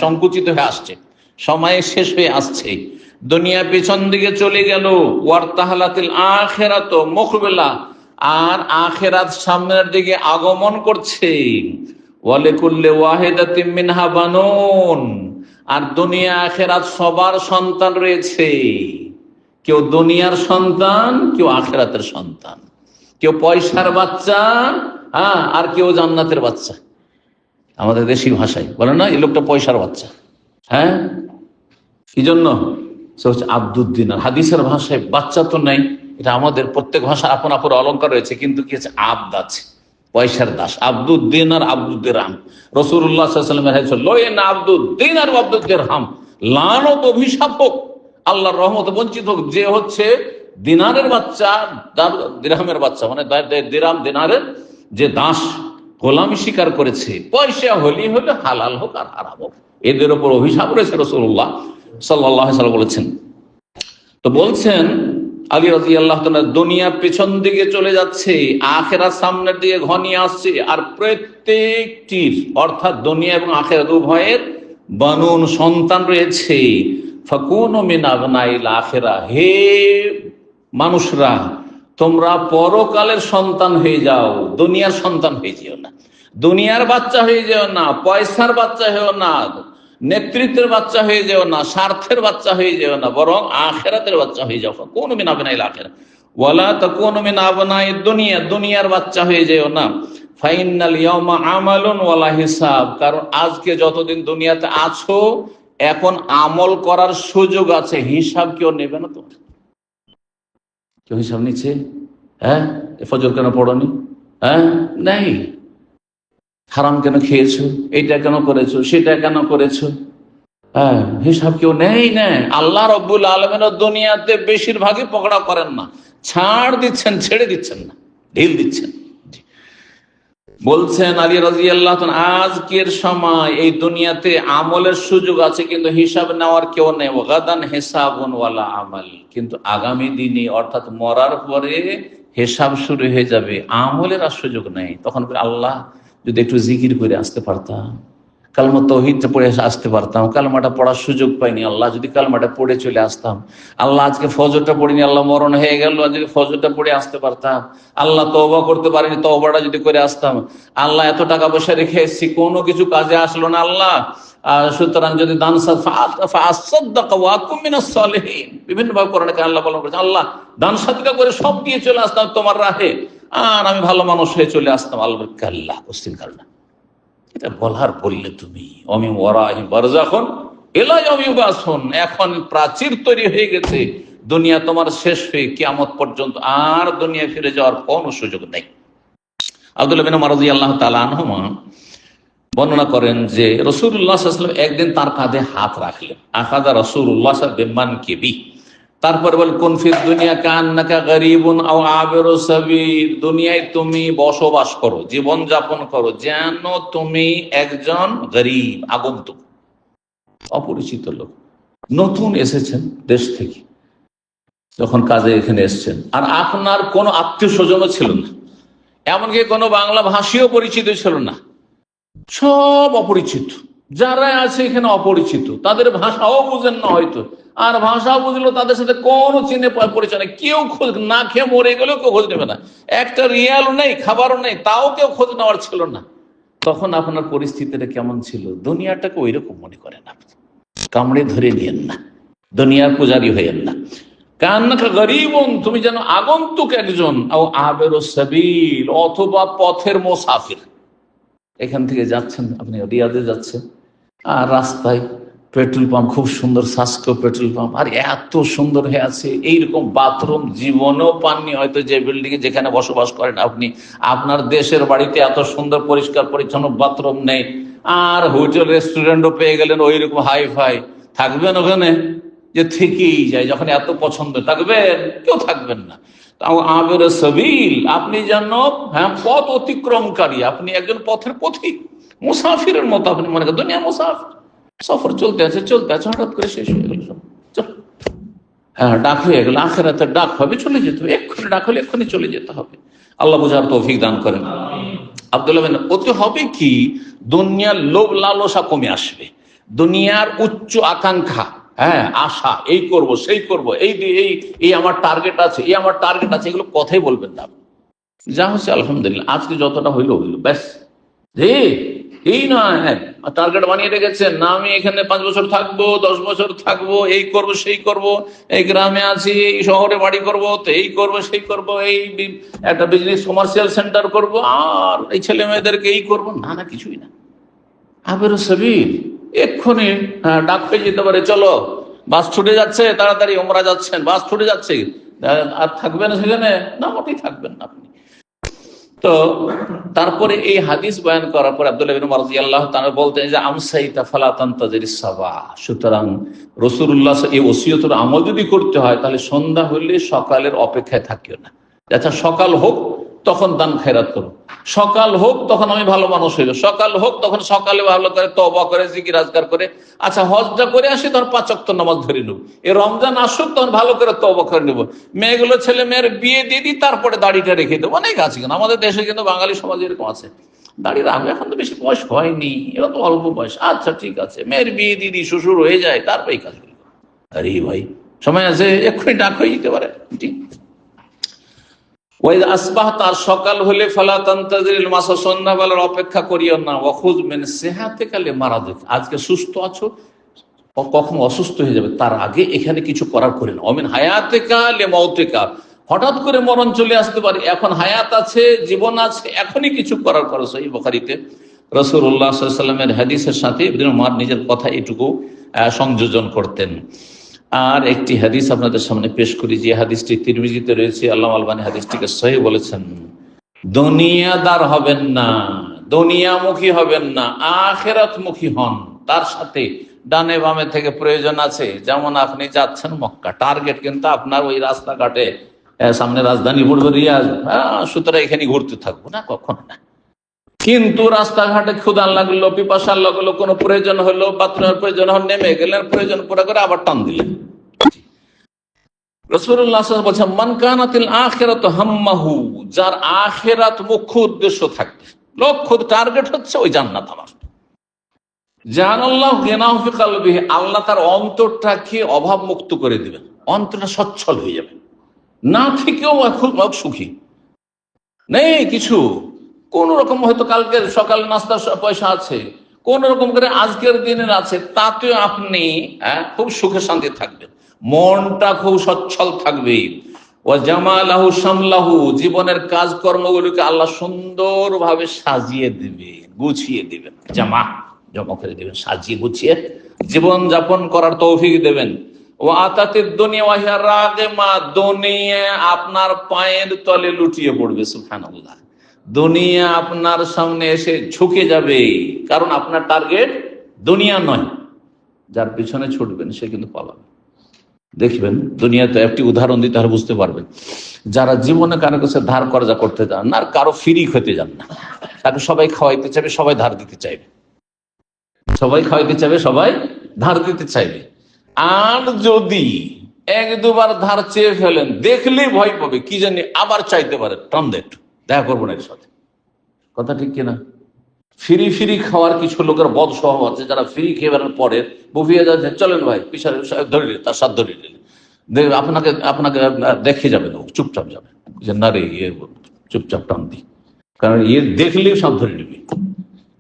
A: সংকুচিত হয়ে আসছে, সময় শেষ হয়ে আসছে, দুনিয়া পিছন দিকে চলে গেল। ওয়ারতাহালাতিল আখিরাতু মুকবিলা, আর আখিরাত সামনের দিকে আগমন করছে। ওয়ালিকুল্লি ওয়াহিদাতিন মিনহা বানুন, আর দুনিয়া আখিরাত সবার সন্তান রয়েছে। কেউ দুনিয়ার সন্তান, কেউ আখিরাতের সন্তান, কেউ পয়সার বাচ্চা, আর কেউ জান্নাতের বাচ্চা। আমাদের দেশি ভাষায় বলে না, এই লোকটা পয়সার বাচ্চা। কি জন্য? সে হচ্ছে আব্দুদ্দিনার। হাদিসের ভাষায় বাচ্চা তো নেই, এটা আমাদের প্রত্যেক ভাষা আপন আপন অলঙ্কার রয়েছে, কিন্তু কি আছে, আব্দ আছে, পয়সার দাস। আব্দুদ্দিনার, আব্দুদ্দিরহাম। রাসূলুল্লাহ সাল্লাল্লাহু আলাইহি ওয়াসাল্লাম বলেছেন, লয়েন আব্দুদ্দিনার ওয়া আব্দুদ্দিরহাম, লানত, অভিশাপ হোক, আল্লাহর রহমত বঞ্চিত হোক, যে হচ্ছে দিনারের বাচ্চা, দিরহামের বাচ্চা, মানে দিরহাম দিনারের যে দাস, গোলামি স্বীকার করেছে। পয়সা হলি হলে হালাল হোক আর হারাম হোক, এদের উপর অভিশাপ রয়েছে। রাসূলুল্লাহ সাল্লাল্লাহু আলাইহি ওয়াসাল্লাম বলেছেন। তো বলছেন আলী রাদিয়াল্লাহু তাআলা, দুনিয়া পেছন দিকে চলে যাচ্ছে, আখিরাত সামনের দিকে ঘনিয়ে আসছে, আর প্রত্যেকটির, অর্থাৎ দুনিয়া এবং আখিরাত উভয়ের বানুন, সন্তান রয়েছে। ফাকুনু মিন আবনাইল আখিরা, হে মানুষরা, তোমরা পরকালের সন্তান হয়ে যাও, দুনিয়ার সন্তান হয়ে যেও না, দুনিয়ার বাচ্চা হয়ে যেও না, পয়সার বাচ্চা হয়েও না, নেতৃত্বের বাচ্চা হয়ে যেও না, স্বার্থের বাচ্চা হয়ে যেও না, বরং আখিরাতের বাচ্চা হয়ে যাও। ফাকুনু মিন আবনাইল আখিরা ওয়ালা তাকুনু মিন আবনাইদ দুনিয়া, দুনিয়ার বাচ্চা হয়ে যেও না। ফাইনাল ইয়াউমা আমালুন ওয়ালা হিসাব, কারণ আজকে যতদিন দুনিয়াতে আছো, এখন আমল করার সুযোগ আছে, হিসাব কেউ নেবে না। তোমার কেউ হিসাব নিচ্ছে? ফজর কেন পড়নি? নেই। হারাম কেন খেয়েছো, এইটা কেন করেছো, সেটা কেন করেছো, হিসাব কেউ নেই। আল্লাহ রাব্বুল আলামিন দুনিয়াতে বেশিরভাগই পকড়া করেন না, ছাড় দিচ্ছেন, ছেড়ে দিচ্ছেন না, ঢিল দিচ্ছেন। বলছেন আলী রাদিয়াল্লাহু তাআলা, আজকের সময় এই দুনিয়াতে আমলের সুযোগ আছে, কিন্তু হিসাব নেওয়ার কেউ নেই। গাদান হিসাবুন ওয়ালা আমাল, কিন্তু আগামী দিনে, অর্থাৎ মরার পরে হিসাব শুরু হয়ে যাবে, আমলের আর সুযোগ নেই। তখন আল্লাহ, যদি একটু জিকির করে আসতে পারতাম, কালমা তাওহীদটা পড়ে আসতে পারতাম, কালমাটা পড়ার সুযোগ পাইনি, আল্লাহ যদি কালমাটা পড়ে চলে আসতাম। আল্লাহ আজকে ফজরটা পড়িনি, আল্লাহ মরণ হয়ে গেল, যদি ফজরটা পড়ে আসতে পারতাম। আল্লাহ তওবা করতে পারিনি, তওবাটা যদি করে আসতাম। আল্লাহ এত টাকা পয়সা রেখে এসেছি, কোনো কিছু কাজে আসলো না আল্লাহ, সুতরাং যদি দান ফাসাদদাকা ওয়া আকুম মিনাস সালিহিন, বিভিন্ন ভাবে কোরআনে আল্লাহ বলেন, আল্লাহ দান সাদকা করে সব দিয়ে চলে আসতাম তোমার রাহে, আর আমি ভালো মানুষ হয়ে চলে আসতাম। আল্লাহ কাল্লা, কোশ্চিন কাল্লা, এটা বলার বললে তুমি অমি ওয়ারাহিম বারযাখুন ইলা ইয়াউমি ইউবাসুন, এখন প্রাচীর তৈরি হয়ে গেছে, দুনিয়া তোমার শেষ হয়ে কিয়ামত পর্যন্ত আর দুনিয়া ফিরে যাওয়ার কোনো সুযোগ নেই। আব্দুল্লাহ বিন উমর রাদিয়াল্লাহু তাআলা আনহুমা বর্ণনা করেন যে রাসূলুল্লাহ সাল্লাল্লাহু আলাইহি ওয়াসাল্লাম একদিন তার কাঁধে হাত রাখলেন। আখাযা রাসূলুল্লাহ সাল্লাল্লাহু আলাইহি ওয়াসাল্লাম বিমানকিবি, তারপরে বল কোন ফিদ দুনিয়া কান্নাকা গরিবুন আও আবিরু সাবিল, দুনিয়ায় তুমি বসবাস করো, জীবন যাপন করো যেন তুমি একজন গরিব, আগন্তুক, অপরিচিত লোক, নতুন এসেছেন দেশ থেকে, যখন কাজে এখানে এসেছেন, আর আপনার কোনো আত্মীয় স্বজনও ছিল না, এমনকি কোনো বাংলা ভাষীও পরিচিত ছিল না, সব অপরিচিত। যারা আছে এখানে অপরিচিত, তাদের ভাষাও বুঝেন না হয়তো, আর ভাষা বুঝলেও তাদের সাথে কোনো চিনে পরিচয় নেই, কেউ খোঁজ, না খেয়ে মরে গেলেও কেউ খোঁজ নেবে না, একটা রিয়ালও নেই, খাবারও নেই, তাও কেউ খোঁজ নেওয়ার ছিল না। তখন আপনার পরিস্থিতিটা কেমন ছিল? দুনিয়াটাকে ওই রকম মনে করেন, আপনি কামড়ে ধরে নিয়েন না, দুনিয়ার পূজারি হইয়েন না। কান্নাকা গরিবুন, তুমি যেন আগন্তুক একজন, আও আবিরু সাবিল, অথবা পথের মুসাফির। এখান থেকে যাচ্ছেন, আপনি রিয়াদে যাচ্ছেন, আর রাস্তায় পেট্রোল পাম্প, খুব সুন্দর সাস্কো পেট্রোল পাম্প, আর এত সুন্দর হয়ে আছে, এইরকম বাথরুম জীবনেও পাননি হয়তো, যে বিল্ডিং এ যেখানে বসবাস করেন আপনি। আপনার দেশের বাড়িতে এত সুন্দর পরিষ্কার পরিচ্ছন্ন বাথরুম নেই, আর হোটেল রেস্টুরেন্টও পেয়ে গেলেন ওই রকম হাই ফাই, থাকবেন ওখানে? যে থেকেই যায়, যখন এত পছন্দ, থাকবেন? কেউ থাকবেন না। আবের সাবিল, আপনি যেন পথ অতিক্রমকারী, আপনি একজন পথের পথিক, মুসাফিরের মতো আপনি মনে করেন। দুনিয়া মুসাফির, সফর চলতে আছে চলতে আছে, হঠাৎ করে শেষ হয়ে গেল সব। হ্যাঁ, ডাক হয়ে গেল, আখেরাতের ডাক হবে, চলে যেতে হবে, এক্ষুনি ডাক হলে এক্ষুনি চলে যেতে হবে। আল্লাহ বুঝার তৌফিক দান করেন। আব্দুল্লাহ বিন, ওতে হবে কি, দুনিয়ার লোভ লালসা কমে আসবে, দুনিয়ার উচ্চ আকাঙ্ক্ষা, হ্যাঁ, আশা, এই করব সেই করব, এই আমার টার্গেট আছে, এই আমার টার্গেট আছে, এগুলো কথাই বলবেন না। যা হচ্ছে আলহামদুলিল্লাহ, আজকে যতটা হইলো হইলো, ব্যাস। যে এই নয় টার্গেট বানিয়ে রেখেছেন না, আমি এখানে 5 বছর থাকবো, 10 বছর থাকবো, এই করব সেই করব, এই গ্রামে আছি, এই শহরে বাড়ি করব, তো এই করব সেই করব, এই একটা বিজনেস কমার্শিয়াল সেন্টার করব, আর এই ছেলে মেয়েদেরকে এই করব, না না, কিছুই না। আবেরু সাবিল, এক্ষুনি ডাক পেয়ে যেতে পারে, চলো বাস ছুটে যাচ্ছে, তাড়াতাড়ি ওমরা যাচ্ছেন, বাস ছুটে যাচ্ছে, আর থাকবেন সেখানে? না, মোটেই থাকবেন না আপনি। তো তারপরে এই হাদিস বয়ান করার পর আব্দুল্লাহ ইবনে উমর রাদিয়াল্লাহু তাআলা বলতেন যে আমসাইতা ফালা তানতাজিরিস সাবাহ, সুতরাং রাসূলুল্লাহ এই ওসিয়তের আমল যদি করতে হয়, তাহলে সন্ধ্যা হলে সকালের অপেক্ষায় থাকিও না। আচ্ছা, সকাল হোক তখন দান খেরাত করো, সকাল হোক তখন আমি ভালো মানুষ হইল, সকাল হোক তখন সকালে ভালো করে তওবা করে জিকির আজকার করে, আচ্ছা হজটা করে আসি, তখন 5 ওয়াক্ত নামাজ ধরে নেব, এই রমজান আসুক তখন ভালো করে তওবা করে নেব, মেয়েগুলো ছেলে মেয়ের বিয়ে দিয়ে দিই, তারপরে দাড়িটা রেখে দেবো। অনেক আছে কিন্তু আমাদের দেশে, কিন্তু বাঙালি সমাজে এরকম আছে, দাড়ি রাখবে, এখন তো বেশি বয়স হয়নি, এরা তো অল্প বয়স, আচ্ছা ঠিক আছে, মেয়ের বিয়ে দিয়ে দিই, শ্বশুর হয়ে যায়, তারপরে এই কাজগুলো। আরে ভাই, সময় আছে, এক্ষুনি ডাক হয়ে যেতে পারে। ঠিক আসবাহ, তার সকাল হলে ফালা তানতাজিরিল মাসা, সন্ধ্যাবেলার অপেক্ষা করিও না, ওয়াখুয মিন সিহাতিকা লিমারাদিক, আজকে সুস্থ আছো, কখন অসুস্থ হয়ে যাবে তার আগে এখানে কিছু করার করে না। অমিন হায়াতিকা লিমাউতিকা, হঠাৎ করে মরণ চলে আসতে পারে, এখন হায়াত আছে, জীবন আছে, এখনই কিছু করার করো। সহিহ বুখারীতে রাসূলুল্লাহ সাল্লাল্লাহু আলাইহি ওয়াসাল্লামের হাদিসের সাথে ইবনে উমর নিজের কথা এটুকু সংযোজন করতেন। আর একটি হাদিস আপনাদের সামনে পেশ করি, যে হাদিসটি তিরমিজিতে রয়েছে, আল্লামা আলবানী হাদিসটিকে সহিহ বলেছেন। দুনিয়াদার হবেন না, দুনিয়ামুখী হবেন না, আখিরাতমুখী হন। তার সাথে ডানে বামে থেকে প্রয়োজন আছে, যেমন আপনি যাচ্ছেন মক্কা, টার্গেট কিন্তু আপনার ওই রাস্তাঘাটে, সামনে রাজধানী পড়বে রিয়াজ, সুতরাং এখানে ঘুরতে থাকবো না, কখনো না। কিন্তু রাস্তাঘাটে ক্ষুধা লাগলো, পিপাসা লাগলো, কোনো প্রয়োজন হলো, বাথরুমের প্রয়োজন হল, নেমে গেলেন, প্রয়োজন পুরো করে আবার টান দিলেন। রাসূলুল্লাহ সাল্লাল্লাহু আলাইহি ওয়াসাল্লাম বলেছেন, মান কানাতিল আখিরাতু হাম্মাহু, যার আখিরাত মুখ্য উদ্দেশ্য থাকবে, লক্ষ্য টার্গেট হচ্ছে ওই জান্নাত আমার, জানাল্লাহু গিনাহু ফি কলবিহি, আল্লাহ তার অন্তরটাকে অভাব মুক্ত করে দিবেন, অন্তরটা সচ্ছল হয়ে যাবে, না থেকেও খুব সুখী, নেই কিছু, কোন রকম হয়তো কালকের সকাল নাস্তার পয়সা আছে, কোন রকম করে আজকের দিনের আছে, তাতেও আপনি খুব সুখে শান্তি থাকবেন, মনটা খুব সচ্ছল থাকবে। ও জামালাহু সামলাহু, জীবনের কাজকর্মগুলোকে আল্লাহ সুন্দরভাবে সাজিয়ে দিবেন, গুছিয়ে দিবেন, জমা করে দিবেন, সাজিয়ে গুছিয়ে জীবন যাপন করার তৌফিক দেবেন। ও আতাতিদ দুনিয়া ওয়া হিয়া রাগিমা, দুনিয়া আপনার পায়ের তলে লুটিয়ে পড়বে। সুবহানাল্লাহ, দুনিয়া আপনার সামনে এসে ঝুঁকে যাবে, কারণ আপনার টার্গেট দুনিয়া নয়, যার পিছনে ছুটবেন সে কিন্তু পালাবে। দেখবেন দুনিয়াতে একটি উদাহরণ দিতে হলে বুঝতে পারবেন, যারা জীবনে কারো কাছে ধার কর্জা করতে যান না, আর কারো ফিরি খেতে যান না, তাকে সবাই খাওয়াইতে চাইবে, সবাই ধার দিতে চাইবে, সবাই খাওয়াইতে চাইবে, সবাই ধার দিতে চাইবে। আর যদি এক দুবার ধার চেয়ে ফেলেন, দেখলেই ভয় পাবে, কি জানি আবার চাইতে পারে, টান দে একটু, দেখা করবো না এর সাথে। কথা ঠিক কিনা? ফ্রি ফ্রি খাওয়ার কিছু লোকের বদ স্বভাব আছে, যারা ফ্রি খেয়ে বেড়ার পরে বুফিয়ে যাচ্ছে, চলেন ভাই পিছারে ধরে নিলে, তার সাথ ধরে নিলে, আপনাকে আপনাকে দেখে যাবে না, চুপচাপ যাবে, যে না রে ইয়ে চুপচাপ টান দি, কারণ ইয়ে দেখলেই সব ধরে নিবি।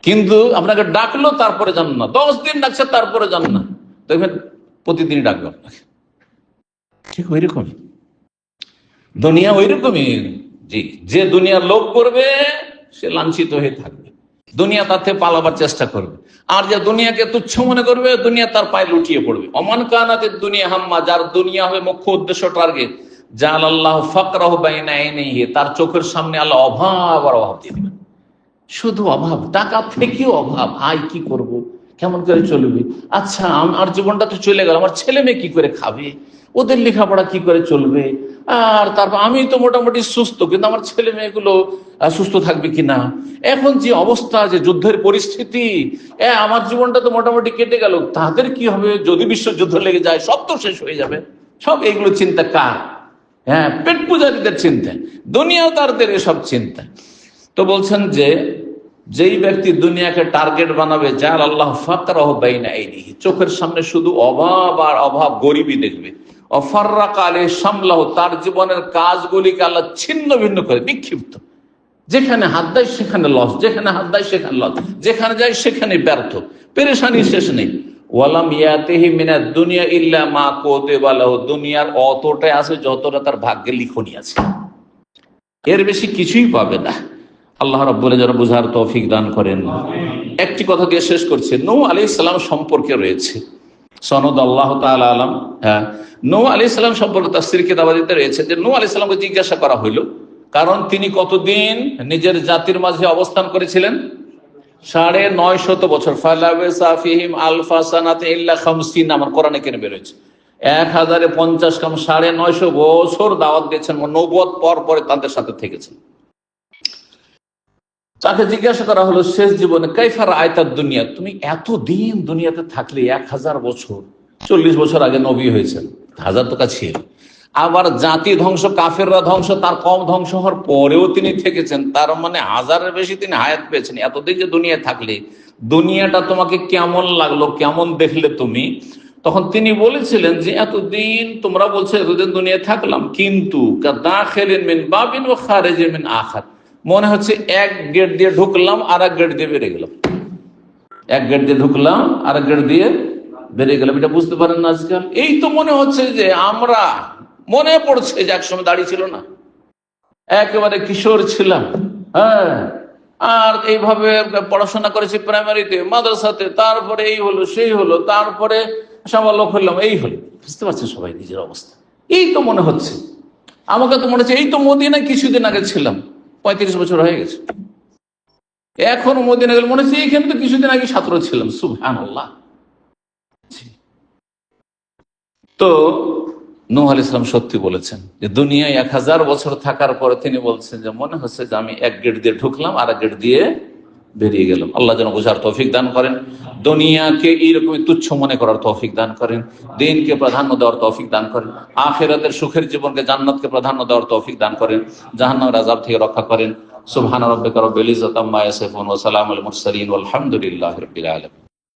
A: কিন্তু আপনাকে ডাকলো তারপরে যান না, 10 দিন ডাকছে তারপরে যান না, দেখবেন প্রতিদিনই ডাকবে আপনাকে। ঠিক ওই রকমই দুনিয়া, ওই রকমই। জি, যে দুনিয়ার লোভ করবে সে লাঞ্ছিত হয়ে থাকবে, দুনিয়া তার থেকে পালাবার চেষ্টা করবে। আর যে দুনিয়াকে তুচ্ছ মনে করবে, দুনিয়া তার পায়ে লুটিয়ে পড়বে। অমান কানাতের দুনিয়া হাম্মা, যার দুনিয়া হবে মুখ্য উদ্দেশ্য, টার্গেট, জাল আল্লাহ ফাকরাহু বাইনা আইনাইহি, তার চোখের সামনে আল্লাহ অভাব আর অভাব দিয়ে দিবেন, শুধু অভাব, টাকা থেকেও অভাব। আয় কি করব, কেমন করে চলবে, আচ্ছা আমার জীবনটা তো চলে গেল, আমার ছেলে মেয়ে কি করে খাবে, ওদের লেখাপড়া কি করে চলবে, আর তারপর আমি তো মোটামুটি সুস্থ, কিন্তু আমার ছেলে মেয়েগুলো সুস্থ থাকবে কিনা, এখন যে অবস্থা, যে যুদ্ধের পরিস্থিতি, আমার জীবনটা তো মোটামুটি কেটে গেল, তাদের কি হবে, যদি বিশ্বযুদ্ধ লেগে যায় সব তো শেষ হয়ে যাবে। সব এইগুলো চিন্তা কার? হ্যাঁ, পেট পূজারীদের চিন্তা, দুনিয়াদারদের এসব চিন্তা। তো বলছেন যে যেই ব্যক্তি দুনিয়াকে টার্গেট বানাবে, যার আল্লাহ ফাকরাহু বাইনা আইনিহি, চোখের সামনে শুধু অভাব আর অভাব, গরিবই দেখবে, অফাররাকা আলাইহি শামলাহু, তার জীবনের কাজগুলিকে আল্লাহ ছিন্ন ভিন্ন করে, বিক্ষিপ্ত, যেখানে হাত দেয় সেখানে লস, যেখানে হাত দেয় সেখানে লস, যেখানে যায় সেখানে ব্যর্থ, পেরেশানি শেষ নেই। ওয়ালাম ইয়াতিহি মিনাদ দুনিয়া ইল্লা মা কুতিবা লাহু, দুনিয়ার অতটাই আছে যতটা তার ভাগ্যে লিখনি আছে, এর বেশি কিছুই পাবে না। আল্লাহ রাব্বুল যারা বুঝার তৌফিক দান করেন। একটি কথা দিয়ে শেষ করছে, নূহ আলাইহিস সালাম সম্পর্কে রয়েছে সনদ, আল্লাহ তাআলা আলাম। হ্যাঁ, নূহ আলাইহিস সালাম সম্পর্কে তাফসীর কিতাবাদিতে রয়েছে যে নূহ আলাইহিস সালামকে জিজ্ঞাসা করা হইল, কারণ তিনি কতদিন নিজের জাতির মাঝে অবস্থান করেছিলেন? 950 বছর। ফালাবিসা ফীহিম আলফা সানাতিন ইল্লা 50, আমার কোরআনে কেন বেরোচ্ছে 1050 কম 950 বছর দাওয়াত দিয়েছেন, নবুয়ত পর পরে তাদের সাথে থেকেছেন। তাকে জিজ্ঞাসা করা হলো শেষ জীবনে, কাইফা রাআইতাদ দুনিয়া, তুমি এতদিন দুনিয়াতে থাকলে, 1000 বছর, 40 বছর আগে নবী হয়েছেন, 1000 তো ছিল, আবার জাতি ধ্বংস, কাফেররা ধ্বংস, তার কম ধ্বংস হওয়ার পরেও তিনি থেকেছেন, তার মানে 1000-এর বেশি তিনি হায়াত পেয়েছেন। এতদিন যে দুনিয়ায় থাকলে, দুনিয়াটা তোমাকে কেমন লাগলো, কেমন দেখলে তুমি? তখন তিনি বলেছিলেন যে এতদিন তোমরা বলছো এতদিন দুনিয়ায় থাকলাম, কিন্তু কাদাখিলিন মিন বাবিন ওয়া খারিজিন মিন আখার, মনে হচ্ছে এক গেট দিয়ে ঢুকলাম আর এক গেট দিয়ে বেরিয়ে গেলাম, এক গেট দিয়ে ঢুকলাম আর এক গেট দিয়ে বেরিয়ে গেলাম। এটা বুঝতে পারেন না আজকাল? এই তো মনে হচ্ছে যে আমরা, মনে পড়ছে যে একসময় দাড়ি ছিল না, একেবারে কিশোর ছিলাম, হ্যাঁ, আর এইভাবে পড়াশোনা করেছি প্রাইমারিতে, মাদ্রাসাতে, তারপরে এই হলো সেই হলো, তারপরে সাবালক হলাম, এই হলো। বুঝতে পারছেন সবাই নিজের অবস্থা? এই তো মনে হচ্ছে, আমাকে তো মনে হচ্ছে এই তো মদিনায় কিছুদিন আগে ছিলাম, 35 বছর হয়ে গেছে, এখন মদিনা গেলে মনে হচ্ছে এইখানে তো কিছুদিন আগে ছাত্র ছিলাম। সুবহানাল্লাহ। তো নূহ আলাইহিস সালাম সত্যি বলেছেন যে দুনিয়ায় 1000 বছর থাকার পরে তিনি বলছেন যে মনে হচ্ছে যে আমি এক গেট দিয়ে ঢুকলাম আর এক গেট দিয়ে বেরিয়ে গেলাম। আল্লাহ যেন বোঝার তৌফিক দান করেন, দুনিয়াকে এইরকমই তুচ্ছ মনে করার তৌফিক দান করেন, দিনকে প্রাধান্য দেওয়ার তৌফিক দান করেন, আখিরাতের সুখের জীবনকে, জান্নাতকে প্রাধান্য দেওয়ার তৌফিক দান করেন, জাহান্নামের আযাব থেকে রক্ষা করেন। সুবহান রাব্বিকা রাব্বিল ইজ্জাতি আম্মা ইয়াসিফুন ওয়া সালামুল মুরসালিন ওয়াল হামদুলিল্লাহি রাব্বিল আলামিন।